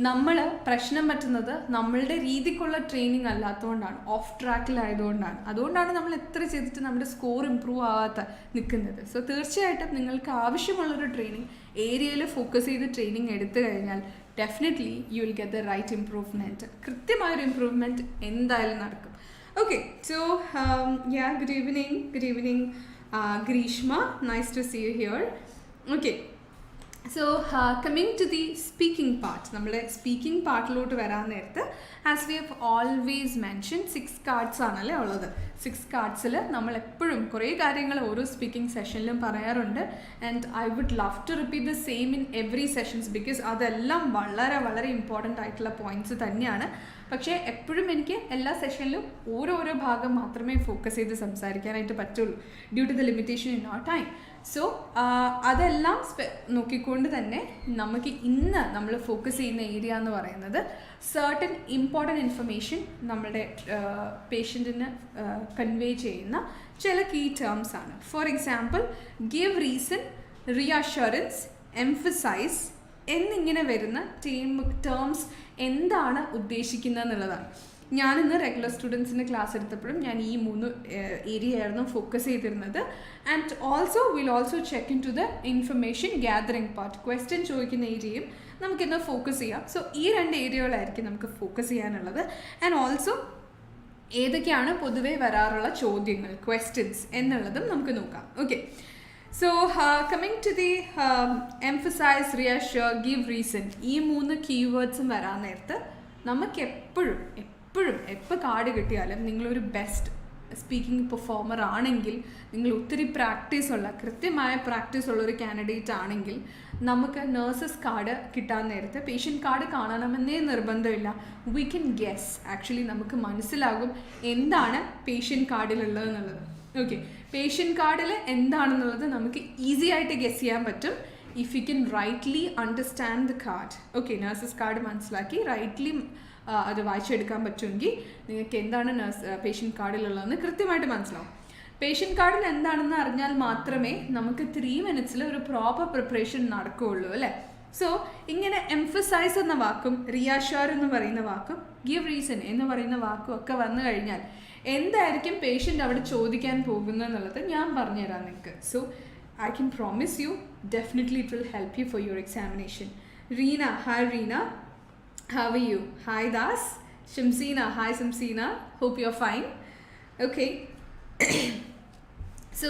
നമ്മൾ പ്രശ്നം പറ്റുന്നത് നമ്മളുടെ രീതിക്കുള്ള ട്രെയിനിങ് അല്ലാത്തതുകൊണ്ടാണ്, ഓഫ് ട്രാക്കിലായതുകൊണ്ടാണ്. അതുകൊണ്ടാണ് നമ്മൾ എത്ര ചെയ്തിട്ട് നമ്മുടെ സ്കോർ ഇമ്പ്രൂവ് ആവാത്ത നിൽക്കുന്നത്. സോ തീർച്ചയായിട്ടും നിങ്ങൾക്ക് ആവശ്യമുള്ളൊരു ട്രെയിനിങ് ഏരിയയിൽ ഫോക്കസ് ചെയ്ത് ട്രെയിനിങ് എടുത്തു കഴിഞ്ഞാൽ definitely you will get the right improvement. കൃത്യമായൊരു ഇംപ്രൂവ്മെൻറ്റ് എന്തായാലും നടക്കും. Okay, so yeah, good evening, Grishma. Nice to see you here. Okay, so coming to the speaking part, നമ്മുടെ സ്പീക്കിംഗ് പാർട്ടിലോട്ട് വരാൻ നേരത്ത് as we have always mention 6 cards ആണല്ലേ ഉള്ളത്. 6 cardsൽ നമ്മൾ എപ്പോഴും കുറേ കാര്യങ്ങൾ ഓരോ സ്പീക്കിംഗ് സെഷനിലും പറയാറുണ്ട്. And I would love to repeat the same in every sessions because അതെല്ലാം വളരെ വളരെ ഇമ്പോർട്ടൻ്റ് ആയിട്ടുള്ള പോയിൻറ്റ്സ് തന്നെയാണ്. പക്ഷേ എപ്പോഴും എനിക്ക് എല്ലാ സെഷനിലും ഓരോരോ ഭാഗം മാത്രമേ ഫോക്കസ് ചെയ്ത് സംസാരിക്കാനായിട്ട് പറ്റുള്ളൂ due to the limitation in our time. So അതെല്ലാം നോക്കിക്കൊണ്ട് തന്നെ നമുക്ക് ഇന്ന് നമ്മൾ ഫോക്കസ് ചെയ്യുന്ന ഏരിയ എന്ന് പറയുന്നത് സർട്ടൻ ഇമ്പോർട്ടൻറ്റ് ഇൻഫർമേഷൻ നമ്മുടെ പേഷ്യൻറ്റിന് കൺവേ ചെയ്യുന്ന ചില കീ ടേംസ് ആണ്. For example give reason, reassurance, emphasise എന്നിങ്ങനെ വരുന്ന ടേംസ് എന്താണ് ഉദ്ദേശിക്കുന്നത് എന്നുള്ളതാണ്. ഞാനിന്ന് റെഗുലർ സ്റ്റുഡൻസിന് ക്ലാസ് എടുത്തപ്പോഴും ഞാൻ ഈ 3 ഏരിയ ആയിരുന്നു ഫോക്കസ് ചെയ്തിരുന്നത്. And also will also check in to the information gathering part. Question ചോദിക്കുന്ന ഏരിയയും നമുക്കിന്ന് ഫോക്കസ് ചെയ്യാം. സോ ഈ 2 ഏരിയകളായിരിക്കും നമുക്ക് ഫോക്കസ് ചെയ്യാനുള്ളത്. ആൻഡ് ഓൾസോ ഏതൊക്കെയാണ് പൊതുവെ വരാറുള്ള ചോദ്യങ്ങൾ, ക്വസ്റ്റ്യൻസ് എന്നുള്ളതും നമുക്ക് നോക്കാം. Okay, so coming to the emphasise, reassure, give reason, ഈ 3 കീവേഡ്സും വരാൻ നേരത്ത് നമുക്ക് എപ്പോൾ കാർഡ് കിട്ടിയാലും നിങ്ങളൊരു ബെസ്റ്റ് സ്പീക്കിംഗ് പെർഫോമർ ആണെങ്കിൽ, നിങ്ങൾ ഒത്തിരി കൃത്യമായ പ്രാക്ടീസ് ഉള്ളൊരു കാൻഡിഡേറ്റ് ആണെങ്കിൽ നമുക്ക് നഴ്സസ് കാർഡ് കിട്ടാൻ നേരത്തെ പേഷ്യൻ്റ് കാർഡ് കാണണമെന്നേ നിർബന്ധമില്ല. വി കൻ ഗെസ്, ആക്ച്വലി നമുക്ക് മനസ്സിലാകും എന്താണ് പേഷ്യൻ്റ് കാർഡിലുള്ളത് എന്നുള്ളത്. ഓക്കെ, പേഷ്യൻ്റ് കാർഡിൽ എന്താണെന്നുള്ളത് നമുക്ക് ഈസി ആയിട്ട് ഗെസ് ചെയ്യാൻ പറ്റും if you can rightly understand the card. Okay, nurses card മനസ്സിലാക്കി റൈറ്റ്ലി അത് വായിച്ചെടുക്കാൻ പറ്റുമെങ്കിൽ നിങ്ങൾക്ക് എന്താണ് പേഷ്യൻ്റ് കാർഡിലുള്ളതെന്ന് കൃത്യമായിട്ട് മനസ്സിലാവും. പേഷ്യൻ്റ് കാർഡിൽ എന്താണെന്ന് അറിഞ്ഞാൽ മാത്രമേ നമുക്ക് 3 minutes ഒരു പ്രോപ്പർ പ്രിപ്പറേഷൻ നടക്കുകയുള്ളൂ അല്ലേ. സോ ഇങ്ങനെ എംഫസൈസ് എന്ന വാക്കും റിയാഷ്യൂർ എന്ന് പറയുന്ന വാക്കും ഗിവ് റീസൺ എന്ന് പറയുന്ന വാക്കും ഒക്കെ വന്നു കഴിഞ്ഞാൽ എന്തായിരിക്കും പേഷ്യൻ്റ് അവിടെ ചോദിക്കാൻ പോകുന്നത് എന്നുള്ളത് ഞാൻ പറഞ്ഞുതരാം നിങ്ങൾക്ക്. So I can promise you, definitely it will help you for your examination. Reena, hi Reena. How are you? Hi Das. Shamsina, hi Shamsina. Hope you're fine. Okay. So,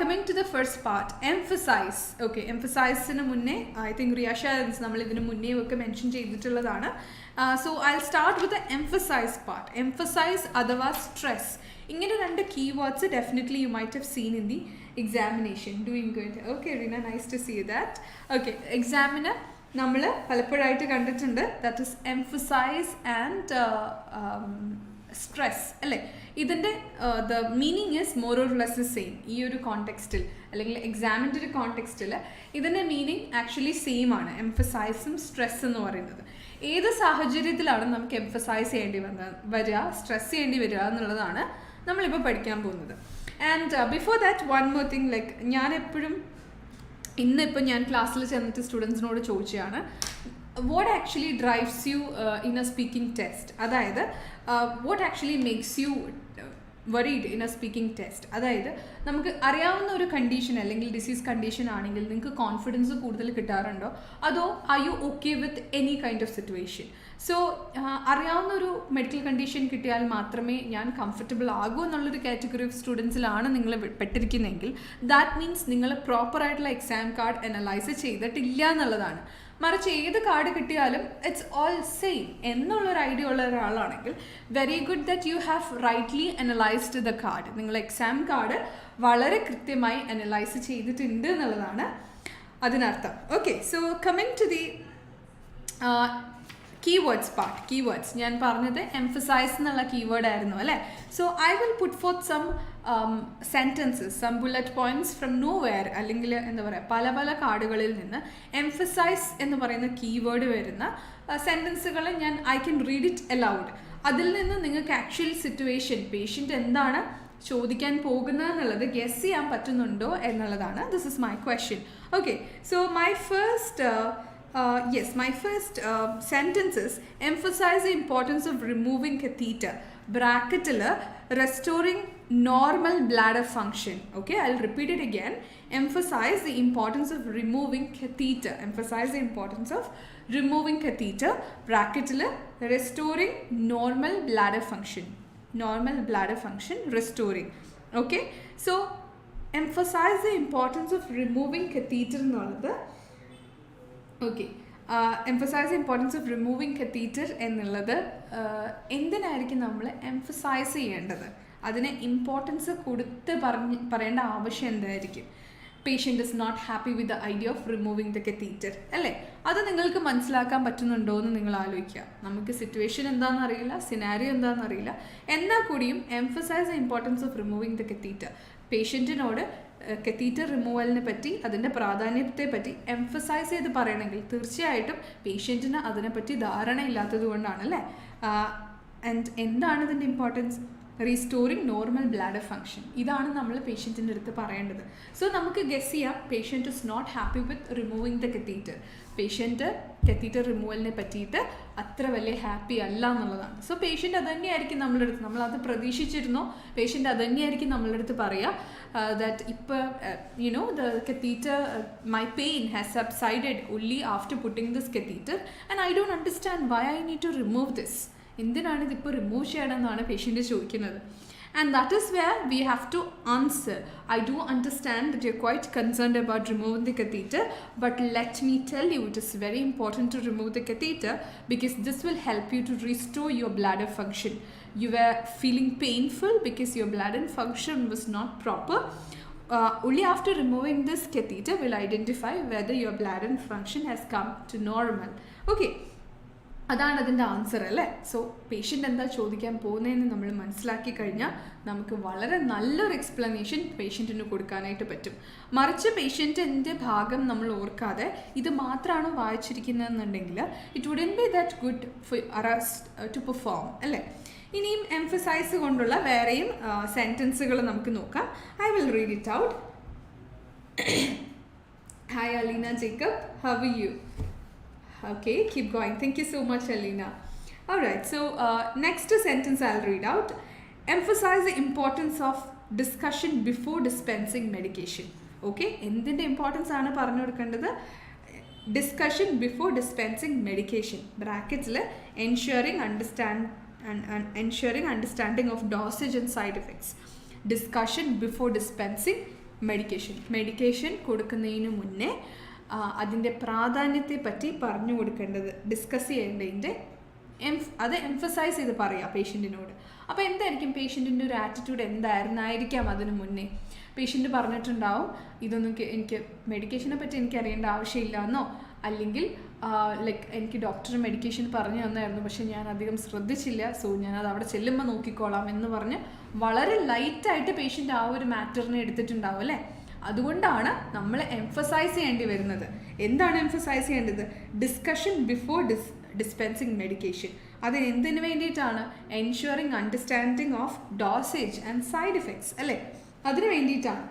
coming to the first part, emphasize. Okay, emphasize inu munne, I think reassurance nammal idinu munne okke mention cheyidittulladaanu. So, I'll start with the emphasize part. Emphasize athava stress. ഇങ്ങനെ 2 keywords definitely you might have seen in the examination. Doing good. Okay, Reena, nice to see that. Okay, examiner നമ്മൾ പലപ്പോഴായിട്ട് കണ്ടിട്ടുണ്ട്, that is emphasise and stress അല്ലേ. ഇതിൻ്റെ the meaning is more or less same. ഈ ഒരു കോണ്ടെക്സ്റ്റിൽ അല്ലെങ്കിൽ എക്സാമിൻ്റെ ഒരു കോണ്ടെക്സ്റ്റിൽ ഇതിൻ്റെ മീനിങ് ആക്ച്വലി സെയിം ആണ്, എംഫസൈസും സ്ട്രെസ് എന്ന് പറയുന്നത്. ഏത് സാഹചര്യത്തിലാണ് നമുക്ക് എംഫസൈസ് ചെയ്യേണ്ടി വരിക, സ്ട്രെസ് ചെയ്യേണ്ടി വരിക എന്നുള്ളതാണ് നമ്മളിപ്പോൾ പഠിക്കാൻ പോകുന്നത്. And before that one more thing, like ഞാൻ എപ്പോഴും ഇന്നിപ്പോൾ ഞാൻ ക്ലാസ്സിൽ ചെന്നിട്ട് സ്റ്റുഡൻസിനോട് ചോദിച്ചതാണ് what actually drives you in a speaking test. അതായത് what actually makes you worried in a speaking test. അതായത് നമുക്ക് അറിയാവുന്ന ഒരു കണ്ടീഷൻ അല്ലെങ്കിൽ ഡിസീസ് കണ്ടീഷൻ ആണെങ്കിൽ നിങ്ങൾക്ക് കോൺഫിഡൻസ് കൂടുതൽ കിട്ടാറുണ്ടോ, അതോ are you okay with any kind of situation. So അറിയാവുന്ന ഒരു മെഡിക്കൽ കണ്ടീഷൻ കിട്ടിയാൽ മാത്രമേ ഞാൻ കംഫർട്ടബിൾ ആകൂ എന്നുള്ളൊരു കാറ്റഗറി ഓഫ് സ്റ്റുഡൻസിലാണ് നിങ്ങൾ പെട്ടിരിക്കുന്നതെങ്കിൽ ദാറ്റ് മീൻസ് നിങ്ങൾ പ്രോപ്പറായിട്ടുള്ള എക്സാം കാർഡ് അനലൈസ് ചെയ്തിട്ടില്ല എന്നുള്ളതാണ്. മറിച്ച് ഏത് കാർഡ് കിട്ടിയാലും ഇറ്റ്സ് ഓൾ സെയിം എന്നുള്ളൊരു ഐഡിയ ഉള്ള ഒരാളാണെങ്കിൽ very good that you have rightly analysed the card. നിങ്ങൾ എക്സാം കാർഡ് വളരെ കൃത്യമായി അനലൈസ് ചെയ്തിട്ടുണ്ട് എന്നുള്ളതാണ് അതിനർത്ഥം. Okay, so coming to the keywords part. Keywords ഞാൻ പറഞ്ഞത് എംഫസൈസ് എന്നുള്ള കീവേഡ് ആയിരുന്നു അല്ലേ. So I will put forth some sentences, some bullet points from nowhere, അല്ലെങ്കിൽ എന്താ പറയുക, പല പല കാർഡുകളിൽ നിന്ന് എംഫസൈസ് എന്ന് പറയുന്ന കീവേഡ് വരുന്ന സെൻറ്റൻസുകൾ I can read it aloud. അതിൽ നിന്ന് നിങ്ങൾക്ക് ആക്ച്വൽ സിറ്റുവേഷൻ, പേഷ്യൻ്റ് എന്താണ് ചോദിക്കാൻ പോകുന്നത് എന്നുള്ളത് ഗെസ് ചെയ്യാൻ പറ്റുന്നുണ്ടോ എന്നുള്ളതാണ്. This is my question. Okay, so my first sentences emphasize the importance of removing catheter. Bracketil restoring normal bladder function. Okay, I'll repeat it again. Emphasize the importance of removing catheter. Emphasize the importance of removing catheter. Bracketil restoring normal bladder function. Normal bladder function restoring. Okay, so emphasize the importance of removing catheter എന്നുള്ളത്. Okay, emphasise importance of removing catheter എന്നുള്ളത് എന്തിനായിരിക്കും നമ്മൾ എംഫസൈസ് ചെയ്യേണ്ടത്? അതിന് ഇമ്പോർട്ടൻസ് കൊടുത്ത് പറയേണ്ട ആവശ്യം എന്തായിരിക്കും? Patient is not happy with the idea of removing the catheter അല്ലേ? അത് നിങ്ങൾക്ക് മനസ്സിലാക്കാൻ പറ്റുന്നുണ്ടോ എന്ന് നിങ്ങൾ ആലോചിക്കുക. നമുക്ക് സിറ്റുവേഷൻ എന്താണെന്ന് അറിയില്ല, സിനാരിയോ എന്താണെന്ന് അറിയില്ല, എന്നാൽ കൂടിയും emphasise the importance of removing the catheter. പേഷ്യൻറ്റിനോട് കത്തീറ്റർ റിമൂവലിനെ പറ്റി, അതിൻ്റെ പ്രാധാന്യത്തെ പറ്റി എംഫസൈസ് ചെയ്ത് പറയണമെങ്കിൽ തീർച്ചയായിട്ടും പേഷ്യൻറ്റിന് അതിനെപ്പറ്റി ധാരണയില്ലാത്തത് കൊണ്ടാണ് അല്ലേ. ആൻഡ് എന്താണ് ഇതിൻ്റെ importance? Restoring normal bladder function. ഇതാണ് നമ്മൾ പേഷ്യൻറ്റിൻ്റെ അടുത്ത് പറയേണ്ടത്. സോ നമുക്ക് ഗെസ് ചെയ്യാം, patient is not happy with removing the catheter. Patient catheter റിമൂവലിനെ പറ്റിയിട്ട് അത്ര വലിയ ഹാപ്പി അല്ല എന്നുള്ളതാണ്. സോ പേഷ്യൻ്റ് അത് തന്നെയായിരിക്കും നമ്മളുടെ അടുത്ത്, നമ്മളത് പ്രതീക്ഷിച്ചിരുന്നോ? പേഷ്യൻ്റ് അത് തന്നെയായിരിക്കും നമ്മളുടെ അടുത്ത് പറയുക ദാറ്റ് ഇപ്പോൾ the catheter, my pain has subsided only after putting this catheter and I don't understand why I need to remove this. എന്തിനാണ് ഇതിപ്പോൾ റിമൂവ് ചെയ്യണമെന്നാണ് പേഷ്യൻ്റ് ചോദിക്കുന്നത്. And that is where we have to answer. I do understand that you're quite concerned about removing the catheter, but let me tell you, it is very important to remove the catheter because this will help you to restore your bladder function. You were feeling painful because your bladder function was not proper. Only after removing this catheter will identify whether your bladder function has come to normal. Okay, അതാണ് അതിൻ്റെ ആൻസർ അല്ലേ. സോ പേഷ്യൻ്റ് എന്താ ചോദിക്കാൻ പോകുന്നതെന്ന് നമ്മൾ മനസ്സിലാക്കി കഴിഞ്ഞാൽ നമുക്ക് വളരെ നല്ലൊരു എക്സ്പ്ലനേഷൻ പേഷ്യൻറ്റിന് കൊടുക്കാനായിട്ട് പറ്റും. മറിച്ച് പേഷ്യൻറ്റിൻ്റെ ഭാഗം നമ്മൾ ഓർക്കാതെ ഇത് മാത്രമാണ് വായിച്ചിരിക്കുന്നതെന്നുണ്ടെങ്കിൽ it wouldn't be that good for us to perform അല്ലേ. ഇനിയും എംഫസൈസ് കൊണ്ടുള്ള വേറെയും സെൻറ്റൻസുകൾ നമുക്ക് നോക്കാം. I will read it out. Hi Aleena Jacob, how are you? Okay, keep going. Thank you so much, Alina. Alright, so next sentence I'll read out. Emphasize the importance of discussion before dispensing medication. Okay, എന്തിൻ്റെ ഇമ്പോർട്ടൻസ് ആണ് പറഞ്ഞു കൊടുക്കേണ്ടത്? Discussion before dispensing medication. ബ്രാക്കറ്റ്സിൽ ensuring understanding of dosage and side effects. Discussion before dispensing medication. Medication കൊടുക്കുന്നതിന് മുന്നേ അതിൻ്റെ പ്രാധാന്യത്തെ പറ്റി പറഞ്ഞു കൊടുക്കേണ്ടത്, ഡിസ്കസ് ചെയ്യേണ്ടതിൻ്റെ അത് എംഫസൈസ് ചെയ്ത് പറയുക പേഷ്യൻറ്റിനോട്. അപ്പോൾ എന്തായിരിക്കും പേഷ്യൻറ്റിൻ്റെ ഒരു ആറ്റിറ്റ്യൂഡ് എന്തായിരുന്നായിരിക്കാം അതിന് മുന്നേ? പേഷ്യൻറ്റ് പറഞ്ഞിട്ടുണ്ടാവും ഇതൊന്നും എനിക്ക് മെഡിക്കേഷനെ പറ്റി എനിക്ക് അറിയേണ്ട ആവശ്യമില്ല എന്നോ, അല്ലെങ്കിൽ ലൈക്ക് എനിക്ക് ഡോക്ടർ മെഡിക്കേഷൻ പറഞ്ഞു തന്നായിരുന്നു പക്ഷേ ഞാൻ അധികം ശ്രദ്ധിച്ചില്ല, സോ ഞാനത് അവിടെ ചെല്ലുമ്പോൾ നോക്കിക്കോളാം എന്ന് പറഞ്ഞ് വളരെ ലൈറ്റായിട്ട് പേഷ്യൻ്റ് ആ ഒരു മാറ്ററിനെ എടുത്തിട്ടുണ്ടാവും അല്ലേ. അതുകൊണ്ടാണ് നമ്മൾ എംഫസൈസ് ചെയ്യേണ്ടി വരുന്നത്. എന്താണ് എംഫസൈസ് ചെയ്യേണ്ടത്? Discussion before dispensing medication. അതിന് എന്തിനു വേണ്ടിയിട്ടാണ്? Ensuring understanding of dosage and side effects അല്ലേ, അതിന് വേണ്ടിയിട്ടാണ്.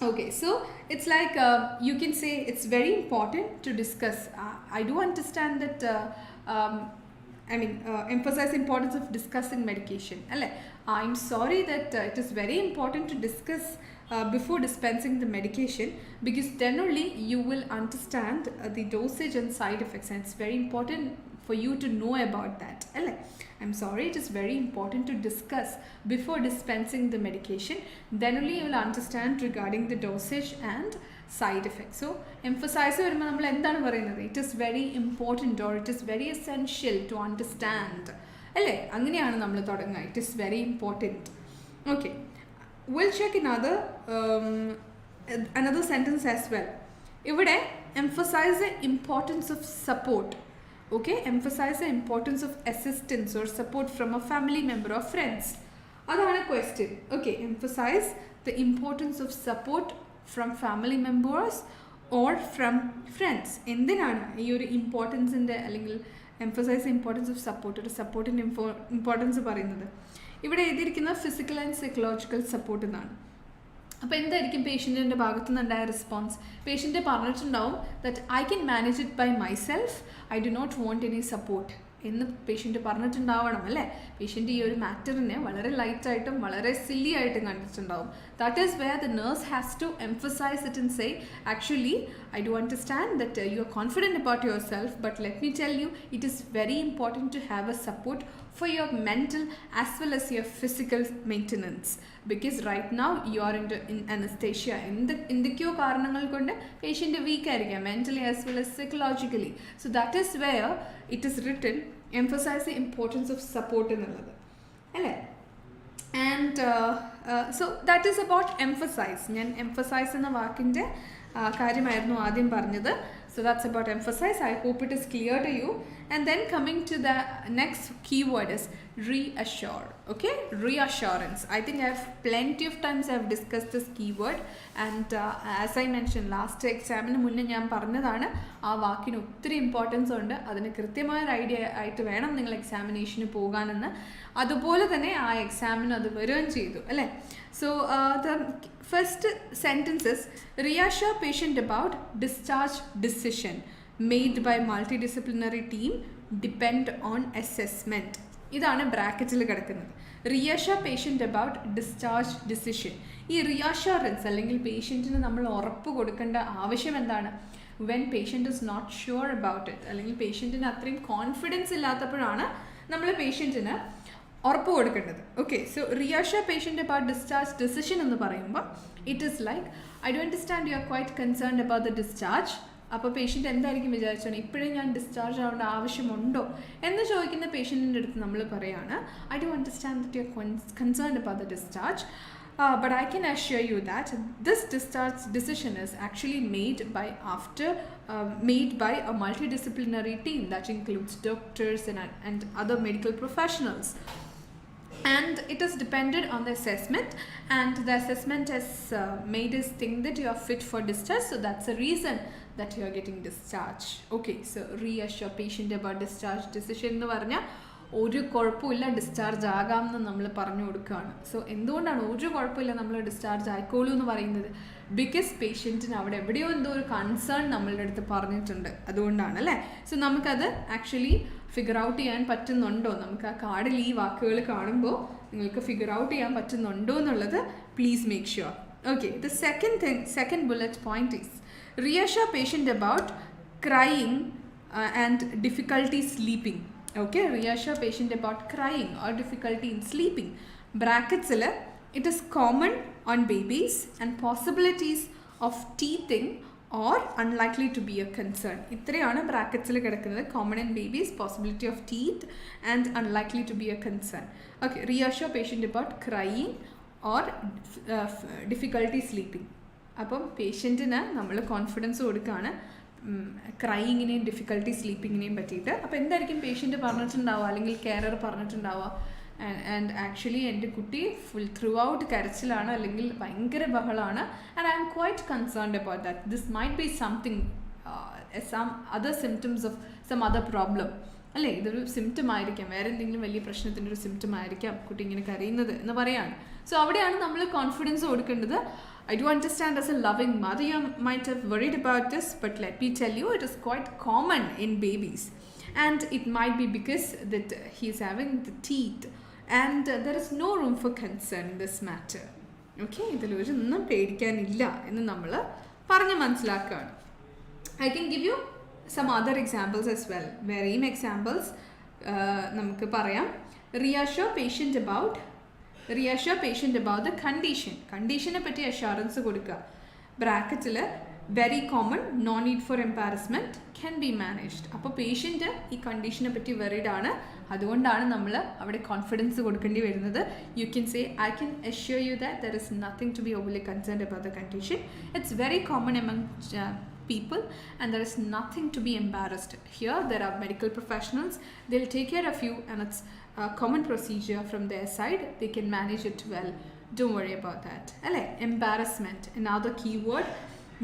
Okay, so it's like you can say it's very important to discuss. I do understand that emphasize the importance of discussing medication. I'm sorry that it is very important to discuss before dispensing the medication because then only you will understand the dosage and side effects, and it's very important for you to know about that. I'm sorry, it is very important to discuss before dispensing the medication. Then only you will understand regarding the dosage and side effect. So emphasise വരുമ്പോൾ നമ്മൾ എന്താണ് പറയുന്നത്? It is very important or it is very essential to understand അല്ലേ? അങ്ങനെയാണ് നമ്മൾ തുടങ്ങുക. It is very important. Okay, will check in another sentence as well. ഇവിടെ emphasize the importance of support. Okay, emphasize the importance of assistance or support from a family member or friends. അതാണ് question. Okay, emphasize the importance of support from family members or from friends. എന്തിനാണ് ഈ ഒരു ഇമ്പോർട്ടൻസിൻ്റെ അല്ലെങ്കിൽ emphasize the importance of support, ഒരു സപ്പോർട്ടിൻ്റെ ഇമ്പോർട്ടൻസ് പറയുന്നത്? ഇവിടെ എഴുതിയിരിക്കുന്നത് ഫിസിക്കൽ ആൻഡ് സൈക്കോളജിക്കൽ സപ്പോർട്ട് എന്നാണ്. അപ്പോൾ എന്തായിരിക്കും പേഷ്യൻറ്റിൻ്റെ ഭാഗത്തു നിന്നുണ്ടായ റെസ്പോൺസ്? പേഷ്യൻറ്റ് പറഞ്ഞിട്ടുണ്ടാവും that I can manage it by myself, I do not want any support എന്ന് പേഷ്യൻറ്റ് പറഞ്ഞിട്ടുണ്ടാവണം അല്ലേ? പേഷ്യൻറ്റ് ഈ ഒരു മാറ്ററിനെ വളരെ ലൈറ്റായിട്ടും വളരെ സില്ലി ആയിട്ടും കണ്ടിട്ടുണ്ടാവും. That is where the nurse has to emphasise it and say actually I do understand that you are confident about your self, but let me tell you it is very important to have a support for your mental as well as your physical maintenance, because right now you are in anesthesia. എന്തൊക്കെയോ കാരണങ്ങൾ കൊണ്ട് പേഷ്യൻ്റ് വീക്ക് ആയിരിക്കാം mentally as well as psychologically. So that is where it is written emphasize the importance of support എന്നുള്ളത് അല്ലേ? And so that is about emphasize. ഞാൻ emphasize എന്ന വാക്കിൻ്റെ കാര്യമായിരുന്നു ആദ്യം പറഞ്ഞത്. So that's about emphasize. I hope it is clear to you. And then coming to the next keyword is reassure. Okay, reassurance. I think I have plenty of times I have discussed this keyword, and as I mentioned last exam മുന്നേ ഞാൻ പറഞ്ഞതാണ് ആ വാക്കിന് ഒത്തിരി ഇമ്പോർട്ടൻസ് ഉണ്ട്. അതിന് കൃത്യമായ ഒരു ഐഡിയ ആയിട്ട് വേണം നിങ്ങൾ എക്സാമിനേഷന് പോകാനെന്ന്. അതുപോലെ തന്നെ ആ എക്സാമിന് അത് വരികയും ചെയ്തു അല്ലേ? So the first sentence is reassure patient about discharge decision made by multidisciplinary team depend on assessment. ഇതാണ് ബ്രാക്കറ്റിൽ കിടക്കുന്നത്. Reassure patient about discharge decision. ഈ റിയഷുറൻസ് അല്ലെങ്കിൽ പേഷ്യൻറ്റിന് നമ്മൾ ഉറപ്പ് കൊടുക്കേണ്ട ആവശ്യം എന്താണ്? When patient is not sure about it, അല്ലെങ്കിൽ പേഷ്യൻറ്റിന് അത്രയും കോൺഫിഡൻസ് ഇല്ലാത്തപ്പോഴാണ് നമ്മൾ പേഷ്യൻറ്റിന് ഉറപ്പ് കൊടുക്കേണ്ടത്. Okay, so reassure patient about discharge decision എന്ന് പറയുമ്പോൾ it is like I do understand you are quite concerned about the discharge. അപ്പോൾ പേഷ്യൻ്റ് എന്തായിരിക്കും വിചാരിച്ചാണ് ഇപ്പോഴേ ഞാൻ ഡിസ്ചാർജ് ആവേണ്ട ആവശ്യമുണ്ടോ എന്ന് ചോദിക്കുന്ന പേഷ്യൻറ്റിൻ്റെ അടുത്ത് നമ്മൾ പറയുകയാണ് I do understand that you are concerned about the discharge, but I can assure you that this discharge decision is actually made by a multidisciplinary team that includes doctors and other medical professionals. And it is dependent on the assessment, and the assessment has made us think that you are fit for discharge, so that's the reason that you are getting discharged. Okay, so reassure patient about discharge decision എന്ന് പറഞ്ഞാൽ ഒരു കുഴപ്പമില്ല ഡിസ്ചാർജ് ആകാമെന്ന് നമ്മൾ പറഞ്ഞു കൊടുക്കുകയാണ്. സോ എന്തുകൊണ്ടാണ് ഒരു കുഴപ്പമില്ല നമ്മൾ ഡിസ്ചാർജ് ആയിക്കോളൂ എന്ന് പറയുന്നത്? ബിക്കോസ് പേഷ്യൻറ്റിന് അവിടെ എവിടെയോ എന്തോ ഒരു കൺസേൺ നമ്മളുടെ അടുത്ത് പറഞ്ഞിട്ടുണ്ട്, അതുകൊണ്ടാണ് അല്ലേ? സോ നമുക്കത് ആക്ച്വലി ഫിഗർ ഔട്ട് ചെയ്യാൻ പറ്റുന്നുണ്ടോ? നമുക്ക് ആ കാർഡിൽ ഈ വാക്കുകൾ കാണുമ്പോൾ നിങ്ങൾക്ക് ഫിഗർ ഔട്ട് ചെയ്യാൻ പറ്റുന്നുണ്ടോ എന്നുള്ളത് please make sure. Okay, the second bullet point is reassure patient about crying and difficulty sleeping. Okay, reassure patient about crying or difficulty in sleeping. Brackets it is common on babies and possibilities of teething or unlikely to be a concern. ഇത്രയാണ് ബ്രാക്കറ്റ്സിൽ കിടക്കുന്നത്. common in babies, possibility of teeth and unlikely to be a concern. Okay, reassure patient about crying or difficulty sleeping. അപ്പം പേഷ്യൻറ്റിന് നമ്മൾ കോൺഫിഡൻസ് കൊടുക്കുകയാണ് ക്രൈയിങ്ങിനെയും ഡിഫിക്കൽട്ടി സ്ലീപ്പിങ്ങിനെയും പറ്റിയിട്ട്. അപ്പോൾ എന്തായിരിക്കും പേഷ്യൻ്റ് പറഞ്ഞിട്ടുണ്ടാവുക അല്ലെങ്കിൽ കെയറർ പറഞ്ഞിട്ടുണ്ടാവുക? ആൻഡ് ആക്ച്വലി എൻ്റെ കുട്ടി ഫുൾ ത്രൂ ഔട്ട് കരച്ചിലാണ് അല്ലെങ്കിൽ ഭയങ്കര ബഹളമാണ്, and I am quite concerned about that. This might be something some other symptoms of some other problem അല്ലേ? ഇതൊരു സിംറ്റം ആയിരിക്കാം, വേറെ എന്തെങ്കിലും വലിയ പ്രശ്നത്തിൻ്റെ ഒരു സിംറ്റം ആയിരിക്കാം കുട്ടി ഇങ്ങനെ കരയുന്നത് എന്ന് പറയാണ്. സോ അവിടെയാണ് നമ്മൾ കോൺഫിഡൻസ് കൊടുക്കേണ്ടത്. I do understand as a loving mother you might have worried about this, but let me tell you it is quite common in babies, and it might be because that he is having the teeth, and there is no room for concern in this matter. Okay, ഇതിലൊന്നും പേടിക്കാനില്ല എന്ന് നമ്മൾ പറഞ്ഞ് മനസ്സിലാക്കുകയാണ്. I can give you some other examples as well. വേറെയും എക്സാമ്പിൾസ് നമുക്ക് പറയാം. reassure patient about the condition. കണ്ടീഷനെ പറ്റി അഷുറൻസ് കൊടുക്കുക. ബ്രാക്കറ്റിൽ very common, no need for embarrassment, can be managed. അപ്പോൾ പേഷ്യൻറ്റ് ഈ കണ്ടീഷനെ പറ്റി വെറീഡ് ആണ്, അതുകൊണ്ടാണ് നമ്മൾ അവിടെ കോൺഫിഡൻസ് കൊടുക്കേണ്ടി വരുന്നത്. You can say I can assure you that there is nothing to be overly concerned about the condition. It's very common among people and there is nothing to be embarrassed. Here there are medical professionals, they'll take care of you and it's a common procedure from their side. They can manage it well. Don't worry about that. Embarrassment, another keyword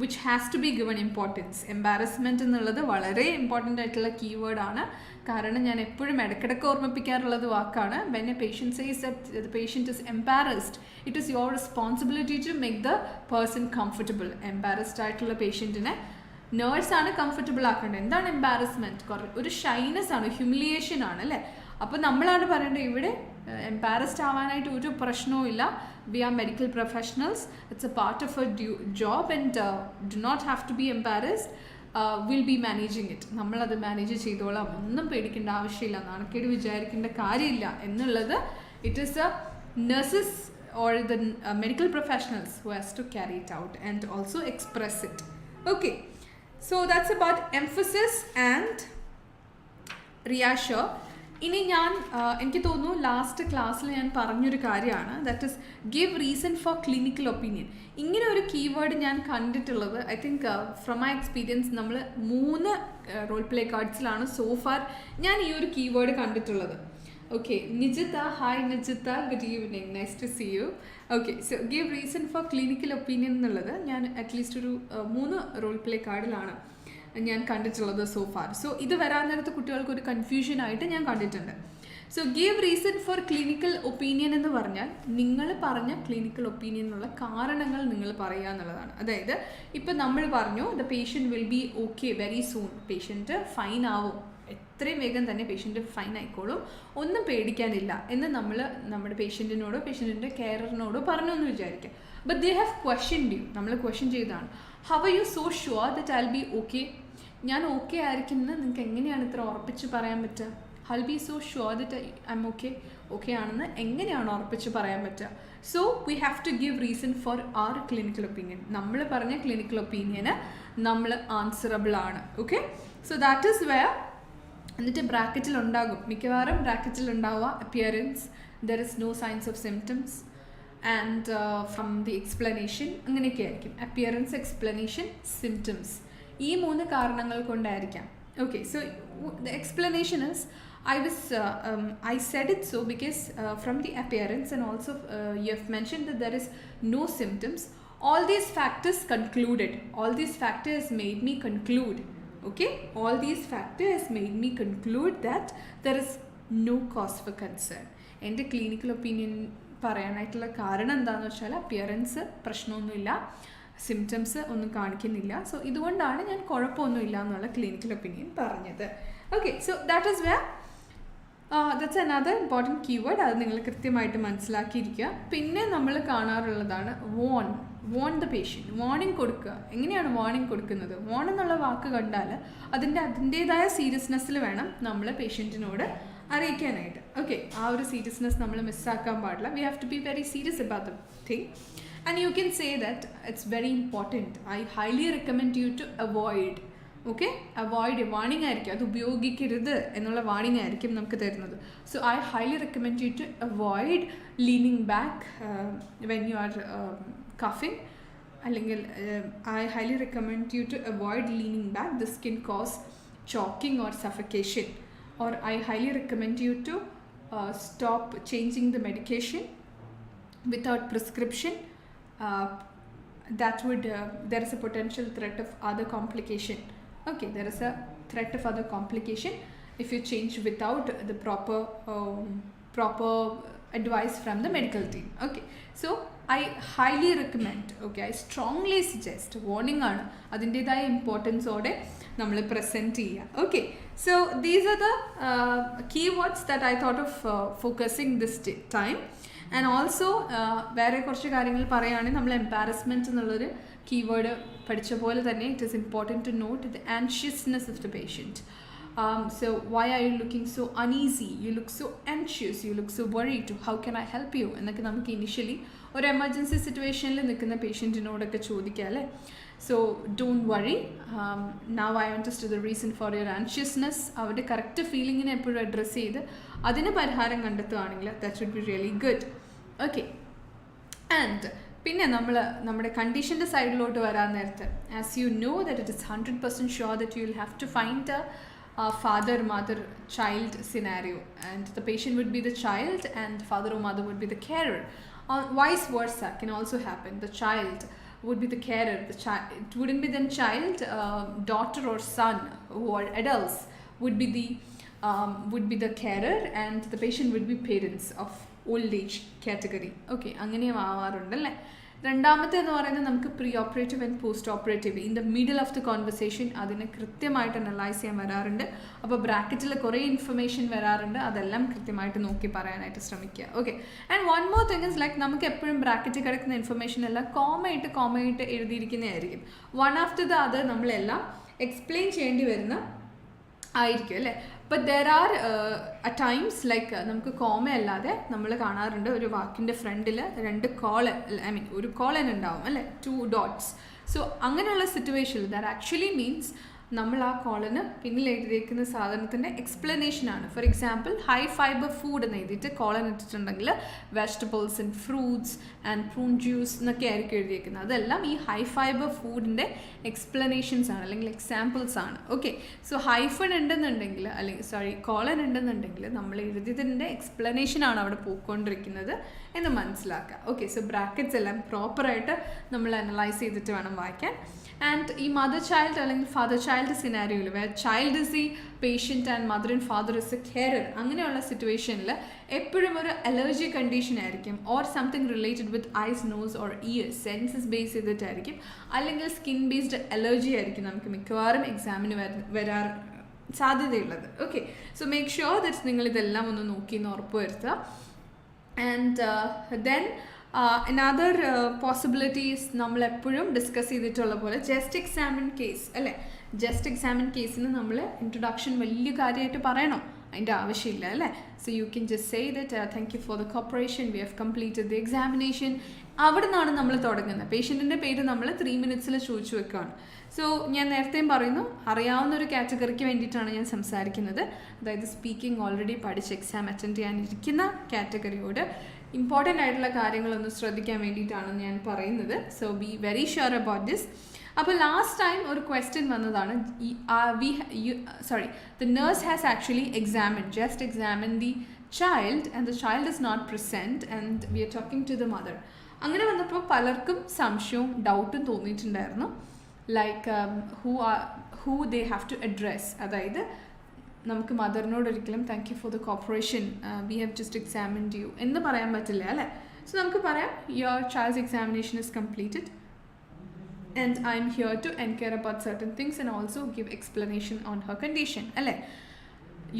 which has to be given importance. Embarrassment എന്നുള്ളത് വളരെ ഇമ്പോർട്ടൻ്റ് ആയിട്ടുള്ള കീവേഡ് ആണ്. കാരണം ഞാൻ എപ്പോഴും ഇടയ്ക്കിടയ്ക്ക് ഓർമ്മിപ്പിക്കാറുള്ളത് വാക്കാണ്. when a patient says that the patient is embarrassed, it is your responsibility to make the person comfortable. embarrassed ആയിട്ടുള്ള പേഷ്യൻറ്റിനെ നേഴ്സാണ് കംഫർട്ടബിൾ ആക്കേണ്ടത്. എന്താണ് എംബാരസ്മെൻറ്റ്? ഒരു ഷൈനസ് ആണ്, ഹ്യൂമിലിയേഷൻ ആണ് അല്ലേ. അപ്പോൾ നമ്മളാണ് പറയേണ്ടത് ഇവിടെ എംബാരസ്ഡ് ആവാനായിട്ട് ഒരു പ്രശ്നവും ഇല്ല. We are medical professionals, it's a part of a job and do not have to be embarrassed. Will be managing it. നമ്മളത് മാനേജ് ചെയ്തോളാം, ഒന്നും പേടിക്കേണ്ട ആവശ്യമില്ല, നാണക്കേട് വിചാരിക്കേണ്ട കാര്യമില്ല എന്നുള്ളത് it is a nurses or the medical professionals who has to carry it out and also express it. Okay, so that's about emphasis and reassure. ഇനി ഞാൻ എനിക്ക് തോന്നുന്നു ലാസ്റ്റ് ക്ലാസ്സിൽ ഞാൻ പറഞ്ഞൊരു കാര്യമാണ്, that is give reason four clinical opinion. ഇങ്ങനെ ഒരു കീവേഡ് ഞാൻ കണ്ടിട്ടുള്ളത് I think from my experience നമ്മൾ 3 റോൾ പ്ലേ കാർഡ്സിലാണ് സോ ഫാർ ഞാൻ ഈ ഒരു കീവേഡ് കണ്ടിട്ടുള്ളത്. Okay, Nijita, hi Nijita, good evening, nice to see you. Okay, so give reason for clinical opinion എന്നുള്ളത് ഞാൻ അറ്റ്ലീസ്റ്റ് ഒരു 3 റോൾ പ്ലേ കാർഡിലാണ് ഞാൻ കണ്ടിട്ടുള്ളത് സോ ഫാർ. സോ ഇത് വരാൻ നേരത്ത് കുട്ടികൾക്ക് ഒരു കൺഫ്യൂഷൻ ആയിട്ട് ഞാൻ കണ്ടിട്ടുണ്ട്. So give reason for clinical opinion എന്ന് പറഞ്ഞാൽ നിങ്ങൾ പറഞ്ഞ ക്ലിനിക്കൽ ഒപ്പീനിയനുള്ള കാരണങ്ങൾ നിങ്ങൾ പറയുക എന്നുള്ളതാണ്. അതായത് ഇപ്പം നമ്മൾ പറഞ്ഞു the patient will be okay very soon, patient fine ആവും, എത്രയും വേഗം തന്നെ പേഷ്യൻറ്റ് ഫൈൻ ആയിക്കോളും, ഒന്നും പേടിക്കാനില്ല എന്ന് നമ്മൾ നമ്മുടെ പേഷ്യൻറ്റിനോടോ പേഷ്യൻറ്റിൻ്റെ കെയറിനോടോ പറഞ്ഞു എന്ന് വിചാരിക്കുക. But they have questioned you, നമ്മൾ ക്വസ്റ്റ്യൻ ചെയ്തതാണ്, how are you so sure that I will be okay? ഞാൻ ഓക്കെ ആയിരിക്കും എന്ന് നിങ്ങൾക്ക് എങ്ങനെയാണ് ഇത്ര ഉറപ്പിച്ച് പറയാൻ പറ്റുക? How'll be so sure that I am okay ആണെന്ന് എങ്ങനെയാണ് ഉറപ്പിച്ച് പറയാൻ പറ്റുക? So we have to give reason for our clinical opinion. നമ്മൾ പറഞ്ഞ ക്ലിനിക്കൽ ഒപ്പീനിയന് നമ്മൾ ആൻസറബിൾ ആണ്. Okay, so that is where എന്നിട്ട് ബ്രാക്കറ്റിലുണ്ടാകും, മിക്കവാറും ബ്രാക്കറ്റിലുണ്ടാവുക appearance, there is no signs of symptoms and from the explanation, അങ്ങനെയൊക്കെ ആയിരിക്കും. അപ്പിയറൻസ്, എക്സ്പ്ലനേഷൻ, സിംറ്റംസ്, ഈ 3 കാരണങ്ങൾ കൊണ്ടായിരിക്കാം. Okay, so the explanation is I said it so because from the appearance and also you have mentioned that there is no symptoms. All these factors made me conclude. Okay, all these factors made me conclude that there is no cause for concern. എൻ്റെ ക്ലിനിക്കൽ ഒപ്പീനിയൻ പറയാനായിട്ടുള്ള കാരണം എന്താണെന്ന് വെച്ചാൽ അപ്പിയറൻസ് പ്രശ്നമൊന്നുമില്ല, സിംറ്റംസ് ഒന്നും കാണിക്കുന്നില്ല, സോ ഇതുകൊണ്ടാണ് ഞാൻ കുഴപ്പമൊന്നുമില്ല എന്നുള്ള ക്ലിനിക്കൽ ഒപ്പീനിയൻ പറഞ്ഞത്. Okay, so that is wear that's another important keyword. അത് നിങ്ങൾ കൃത്യമായിട്ട് മനസ്സിലാക്കിയിരിക്കുക. പിന്നെ നമ്മൾ കാണാറുള്ളതാണ് വോൺ ദ പേഷ്യൻറ്റ്, വാർണിംഗ് കൊടുക്കുക. എങ്ങനെയാണ് വാർണിംഗ് കൊടുക്കുന്നത്? വാൺ എന്നുള്ള വാക്ക് കണ്ടാൽ അതിൻ്റേതായ സീരിയസ്നെസ്സിൽ വേണം നമ്മൾ പേഷ്യൻറ്റിനോട് അറിയിക്കാനായിട്ട്. ഓക്കെ, ആ ഒരു സീരിയസ്നെസ് നമ്മൾ മിസ്സാക്കാൻ പാടില്ല. We have to be very serious about the thing and you can say that it's very important. I highly recommend you to avoid. Okay, avoid warning ആയിരിക്കും, അത് ഉപയോഗിക്കരുത് എന്നുള്ള വാണിംഗ് ആയിരിക്കും നമുക്ക് തരുന്നത്. So I highly recommend you to avoid leaning back when you are കഫിങ്, അല്ലെങ്കിൽ I highly recommend you to avoid leaning back, this can cause choking or suffocation. Or I highly recommend you to stop changing the medication without prescription. That would there is a potential threat of other complication. Okay, there is a threat of other complication if you change without the proper advice from the medical team. Okay, so I highly recommend, okay, I strongly suggest, warning ആണ്, അതിൻ്റേതായ ഇമ്പോർട്ടൻസോടെ നമ്മൾ പ്രസൻറ്റ് ചെയ്യുക. Okay, so these are the keywords that I thought of focusing this time. And also വേറെ കുറച്ച് കാര്യങ്ങൾ പറയുകയാണെങ്കിൽ നമ്മൾ എംബാരസ്മെൻറ്റ് എന്നുള്ളൊരു കീവേഡ് പഠിച്ച പോലെ തന്നെ it is important to note the anxiousness of the patient. So why are you looking so uneasy? You look so anxious, you look so worried. How can I help you? എന്നൊക്കെ നമുക്ക് ഇനിഷ്യലി ഒരു എമർജൻസി സിറ്റുവേഷനിൽ നിൽക്കുന്ന പേഷ്യൻറ്റിനോടൊക്കെ ചോദിക്കാം അല്ലേ. So don't worry. Now I understood the reason for your anxiousness. അവരുടെ കറക്റ്റ് ഫീലിങ്ങിനെ എപ്പോഴും അഡ്രസ്സ് ചെയ്ത് അതിന് പരിഹാരം കണ്ടെത്തുകയാണെങ്കിൽ that would be really good. Okay, and പിന്നെ നമ്മുടെ കണ്ടീഷൻ്റെ സൈഡിലോട്ട് വരാൻ നേരത്ത്, as you know that it is 100% sure that you will have to find father, mother, child scenario, and the patient would be the child and father or mother would be the carer. Vice versa can also happen. The child would be the carer. It wouldn't be then child, daughter or son who are adults would be the carer, and the patient would be parents of old age category. Okay, അങ്ങനെയും ആവാറുണ്ടല്ലേ. രണ്ടാമത്തെ എന്ന് പറയുന്നത് നമുക്ക് pre operative and post operative in the middle of the conversation അതിനെ കൃത്യമായിട്ട് അനലൈസ് ചെയ്യാൻ വരാറുണ്ട്. അപ്പോൾ ബ്രാക്കറ്റിൽ കുറേ ഇൻഫർമേഷൻ വരാറുണ്ട്, അതെല്ലാം കൃത്യമായിട്ട് നോക്കി പറയാനായിട്ട് ശ്രമിക്കുക. Okay, and one more thing is like നമുക്ക് എപ്പോഴും ബ്രാക്കറ്റിൽ കിടക്കുന്ന ഇൻഫർമേഷൻ എല്ലാം കോമയായിട്ട് എഴുതിയിരിക്കുന്നതായിരിക്കും. വൺ ആഫ്റ്റർ ദ അതർ നമ്മളെല്ലാം എക്സ്പ്ലെയിൻ ചെയ്യേണ്ടി വരുന്ന ആയിരിക്കും അല്ലേ. But there are at times like നമുക്ക് കോമ അല്ലാതെ നമ്മൾ കാണാറുണ്ട് ഒരു വാക്കിൻ്റെ ഫ്രണ്ടിൽ ഒരു കോളൻ ഉണ്ടാവും അല്ലേ, 2 dots. സോ അങ്ങനെയുള്ള സിറ്റുവേഷനിൽ ദാറ്റ് ആക്ച്വലി മീൻസ് നമ്മൾ ആ കോളന് പിന്നിൽ എഴുതിയിരിക്കുന്ന സാധനത്തിൻ്റെ എക്സ്പ്ലനേഷനാണ്. For example high fibre food എന്ന് എഴുതിയിട്ട് കോളൻ ഇട്ടിട്ടുണ്ടെങ്കിൽ vegetables and fruits and prune juice എന്നൊക്കെ ആയിരിക്കും എഴുതിയിരിക്കുന്നത്. അതെല്ലാം ഈ ഹൈ ഫൈബർ ഫുഡിൻ്റെ എക്സ്പ്ലനേഷൻസ് ആണ് അല്ലെങ്കിൽ എക്സാമ്പിൾസ് ആണ്. ഓക്കെ, സോ ഹൈഫൺ ഉണ്ടെന്നുണ്ടെങ്കിൽ കോളൻ ഉണ്ടെന്നുണ്ടെങ്കിൽ നമ്മൾ എഴുതിയതിൻ്റെ എക്സ്പ്ലനേഷനാണ് അവിടെ പോയിക്കൊണ്ടിരിക്കുന്നത് എന്ന് മനസ്സിലാക്കുക. ഓക്കെ, സോ ബ്രാക്കറ്റ്സ് എല്ലാം പ്രോപ്പറായിട്ട് നമ്മൾ അനലൈസ് ചെയ്തിട്ട് വേണം വായിക്കാൻ. ആൻഡ് ഈ മദർ ചൈൽഡ് അല്ലെങ്കിൽ ഫാദർ ചൈൽഡ് സിനാരിയോയിൽ where child is the patient and mother and father is a carer, അങ്ങനെയുള്ള സിറ്റുവേഷനിൽ എപ്പോഴും ഒരു അലർജി കണ്ടീഷൻ ആയിരിക്കും, or something related with eyes, nose or ears, senses base ചെയ്തിട്ടായിരിക്കും, അല്ലെങ്കിൽ സ്കിൻ ബേസ്ഡ് അലർജി ആയിരിക്കും നമുക്ക് മിക്കവാറും എക്സാമിന് വരാൻ സാധ്യതയുള്ളത്. Okay, so make sure that നിങ്ങളിതെല്ലാം ഒന്ന് നോക്കിയെന്ന് ഉറപ്പ് വരുത്തുക. ആൻഡ് ദെൻ another possibilities നമ്മൾ എപ്പോഴും ഡിസ്കസ് ചെയ്തിട്ടുള്ള പോലെ ജസ്റ്റ് എക്സാമിൻ കേസ് അല്ലേ. ജസ്റ്റ് എക്സാമിൻ കേസിന് നമ്മൾ ഇൻട്രൊഡക്ഷൻ വലിയ കാര്യമായിട്ട് പറയണോ? അതിൻ്റെ ആവശ്യമില്ല അല്ലേ. So you can just say that thank you for the cooperation, we have completed the examination. അവിടെ നിന്നാണ് നമ്മൾ തുടങ്ങുന്നത്. പേഷ്യൻറ്റിൻ്റെ പേര് നമ്മൾ 3 minutes ചോദിച്ചു വെക്കുകയാണ്. സോ ഞാൻ നേരത്തെയും പറയുന്നു, അറിയാവുന്ന ഒരു കാറ്റഗറിക്ക് വേണ്ടിയിട്ടാണ് ഞാൻ സംസാരിക്കുന്നത്. അതായത് സ്പീക്കിംഗ് ഓൾറെഡി പഠിച്ച് എക്സാം അറ്റൻഡ് ചെയ്യാനിരിക്കുന്ന കാറ്റഗറിയോട് ഇമ്പോർട്ടൻ്റ് ആയിട്ടുള്ള കാര്യങ്ങളൊന്ന് ശ്രദ്ധിക്കാൻ വേണ്ടിയിട്ടാണ് ഞാൻ പറയുന്നത്. So be very sure about this. അപ്പോൾ ലാസ്റ്റ് ടൈം ഒരു ക്വസ്റ്റ്യൻ വന്നതാണ്, the nurse has actually just examined the child and the child is not present and we are talking to the mother. അങ്ങനെ വന്നപ്പോൾ പലർക്കും സംശയവും ഡൗട്ടും തോന്നിയിട്ടുണ്ടായിരുന്നു. Like who they have to address. അതായത് നമുക്ക് മദറിനോട് ഒരിക്കലും thank you for the cooperation, we have just examined you എന്ന് പറയാൻ പറ്റില്ല അല്ലേ. സോ നമുക്ക് പറയാം your child's examination is completed and I am here to inquire about certain things and also give explanation on her condition അല്ലേ.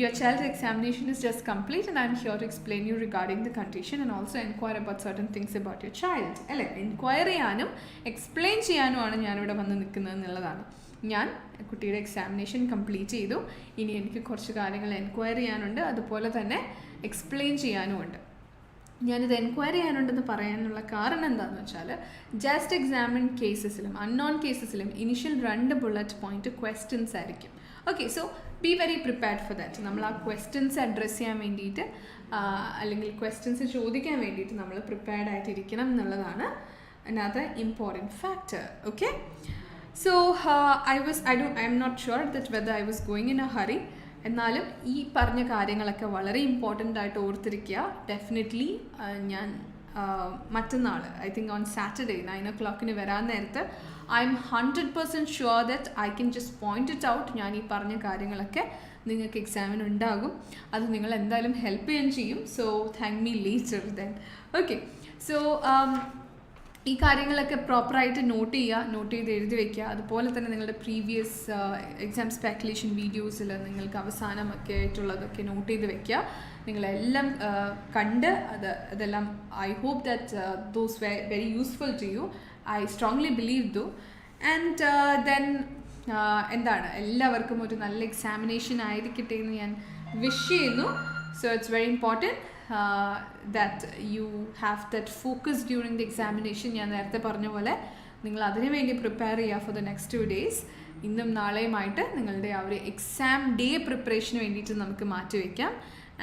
Your child's examination is just complete and I am here to explain you regarding the condition and also inquire about certain things about your child അല്ലേ. എൻക്വയർ ചെയ്യാനും എക്സ്പ്ലെയിൻ ചെയ്യാനുമാണ് ഞാനിവിടെ വന്ന് നിൽക്കുന്നത് എന്നുള്ളതാണ്. ഞാൻ കുട്ടിയുടെ എക്സാമിനേഷൻ കംപ്ലീറ്റ് ചെയ്തു, ഇനി എനിക്ക് കുറച്ച് കാര്യങ്ങൾ എൻക്വയർ ചെയ്യാനുണ്ട്, അതുപോലെ തന്നെ എക്സ്പ്ലെയിൻ ചെയ്യാനുമുണ്ട്. ഞാനിത് എൻക്വയർ ചെയ്യാനുണ്ടെന്ന് പറയാനുള്ള കാരണം എന്താണെന്ന് വെച്ചാൽ ജസ്റ്റ് എക്സാമിൻ കേസസിലും അൺനോൺ കേസസിലും ഇനിഷ്യൽ 2 bullet point ക്വസ്റ്റ്യൻസ് ആയിരിക്കും. Okay, so be very prepared for that. നമ്മൾ ആ ക്വസ്റ്റ്യൻസ് അഡ്രസ്സ് ചെയ്യാൻ വേണ്ടിയിട്ട് അല്ലെങ്കിൽ ക്വസ്റ്റ്യൻസ് ചോദിക്കാൻ വേണ്ടിയിട്ട് നമ്മൾ പ്രിപ്പയർഡ് ആയിട്ടിരിക്കണം എന്നുള്ളതാണ് another important factor. Okay, so I am not sure that whether I was going in a hurry. എന്നാലും ഈ പറഞ്ഞ കാര്യങ്ങളൊക്കെ വളരെ ഇമ്പോർട്ടൻ്റ് ആയിട്ട് ഓർത്തിരിക്കുക. ഡെഫിനറ്റ്ലി ഞാൻ മറ്റന്നാൾ I think on Saturday 9 o'clock വരാൻ നേരത്ത് I M 100% sure that I can just point it out. ഞാൻ ഈ പറഞ്ഞ കാര്യങ്ങളൊക്കെ നിങ്ങൾക്ക് എക്സാമിന് ഉണ്ടാകും, അത് നിങ്ങൾ എന്തായാലും ഹെൽപ്പ് ചെയ്യാൻ ചെയ്യും. So thank me later then. Okay, so ഈ കാര്യങ്ങളൊക്കെ പ്രോപ്പറായിട്ട് നോട്ട് ചെയ്ത് എഴുതി വയ്ക്കുക. അതുപോലെ തന്നെ നിങ്ങളുടെ പ്രീവിയസ് എക്സാം സ്പെക്കുലേഷൻ വീഡിയോസിൽ നിങ്ങൾക്ക് അവസാനമൊക്കെ ആയിട്ടുള്ളതൊക്കെ നോട്ട് ചെയ്ത് വയ്ക്കുക. നിങ്ങളെല്ലാം കണ്ട് അതെല്ലാം I hope that those very useful to you. I strongly believe though. And then എന്താണ്, എല്ലാവർക്കും ഒരു നല്ല എക്സാമിനേഷൻ ആയിരിക്കട്ടെ എന്ന് ഞാൻ വിഷ് ചെയ്യുന്നു. So it's very important that you have that focus during the examination. ഞാൻ നേരത്തെ പറഞ്ഞ പോലെ നിങ്ങൾ അതിനു വേണ്ടി പ്രിപ്പയർ ചെയ്യുക ഫോർ ദ നെക്സ്റ്റ് 2 days. ഇന്നും നാളെയുമായിട്ട് നിങ്ങളുടെ ആ ഒരു എക്സാം ഡേ പ്രിപ്പറേഷന് വേണ്ടിയിട്ട് നമുക്ക് മാറ്റിവെക്കാം.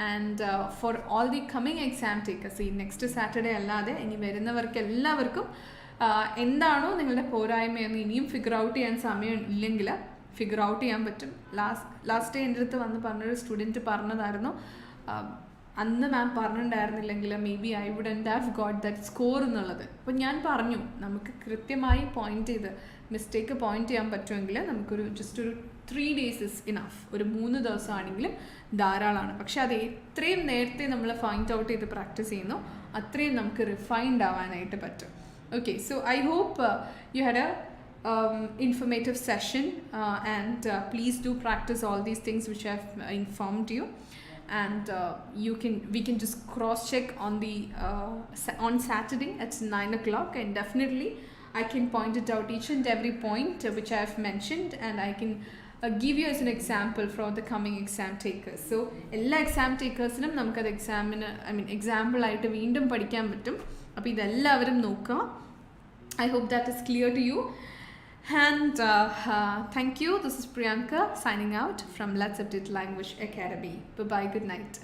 And for all the coming exam takers, ഈ നെക്സ്റ്റ് സാറ്റർഡേ അല്ലാതെ ഇനി വരുന്നവർക്ക് എല്ലാവർക്കും എന്താണോ നിങ്ങളുടെ പോരായ്മയെന്ന് ഇനിയും ഫിഗർ ഔട്ട് ചെയ്യാൻ സമയം ഇല്ലെങ്കിൽ ഫിഗർ ഔട്ട് ചെയ്യാൻ പറ്റും. ലാസ്റ്റ് ഡേ എൻ്റെ അടുത്ത് വന്ന് പറഞ്ഞൊരു സ്റ്റുഡൻറ്റ് പറഞ്ഞതായിരുന്നു, അന്ന് മാം പറഞ്ഞിട്ടുണ്ടായിരുന്നില്ലെങ്കിൽ maybe I wouldn't have got that score എന്നുള്ളത്. അപ്പോൾ ഞാൻ പറഞ്ഞു, നമുക്ക് കൃത്യമായി പോയിന്റ് ചെയ്ത് മിസ്റ്റേക്ക് പോയിന്റ് ചെയ്യാൻ പറ്റുമെങ്കിൽ നമുക്കൊരു ജസ്റ്റ് ഒരു 3 days ഇസ് ഇനഫ്. ഒരു 3 ദിവസമാണെങ്കിലും ധാരാളമാണ്. പക്ഷെ അത് എത്രയും നേരത്തെ നമ്മൾ ഫൈൻഡ് ഔട്ട് ചെയ്ത് പ്രാക്ടീസ് ചെയ്യുന്നു അത്രയും നമുക്ക് റിഫൈൻഡ് ആവാനായിട്ട് പറ്റും. Okay, so I hope you had a informative session, and please do practice all these things which I have informed you, and we can just cross check on the on Saturday at 9 o'clock, and definitely I can point it out each and every point which I have mentioned, and I can give you as an example for the coming exam takers. So എല്ലാ എക്സാം ടേക്കേഴ്സിനും നമുക്കത് എക്സാമ്പിൾ ആയിട്ട് വീണ്ടും പഠിക്കാൻ പറ്റും. അപ്പോൾ ഇതെല്ലാവരും നോക്കുക. I hope that is clear to you. And thank you. This is Priyanka signing out from Let's Update Language Academy. Bye-bye. Good night.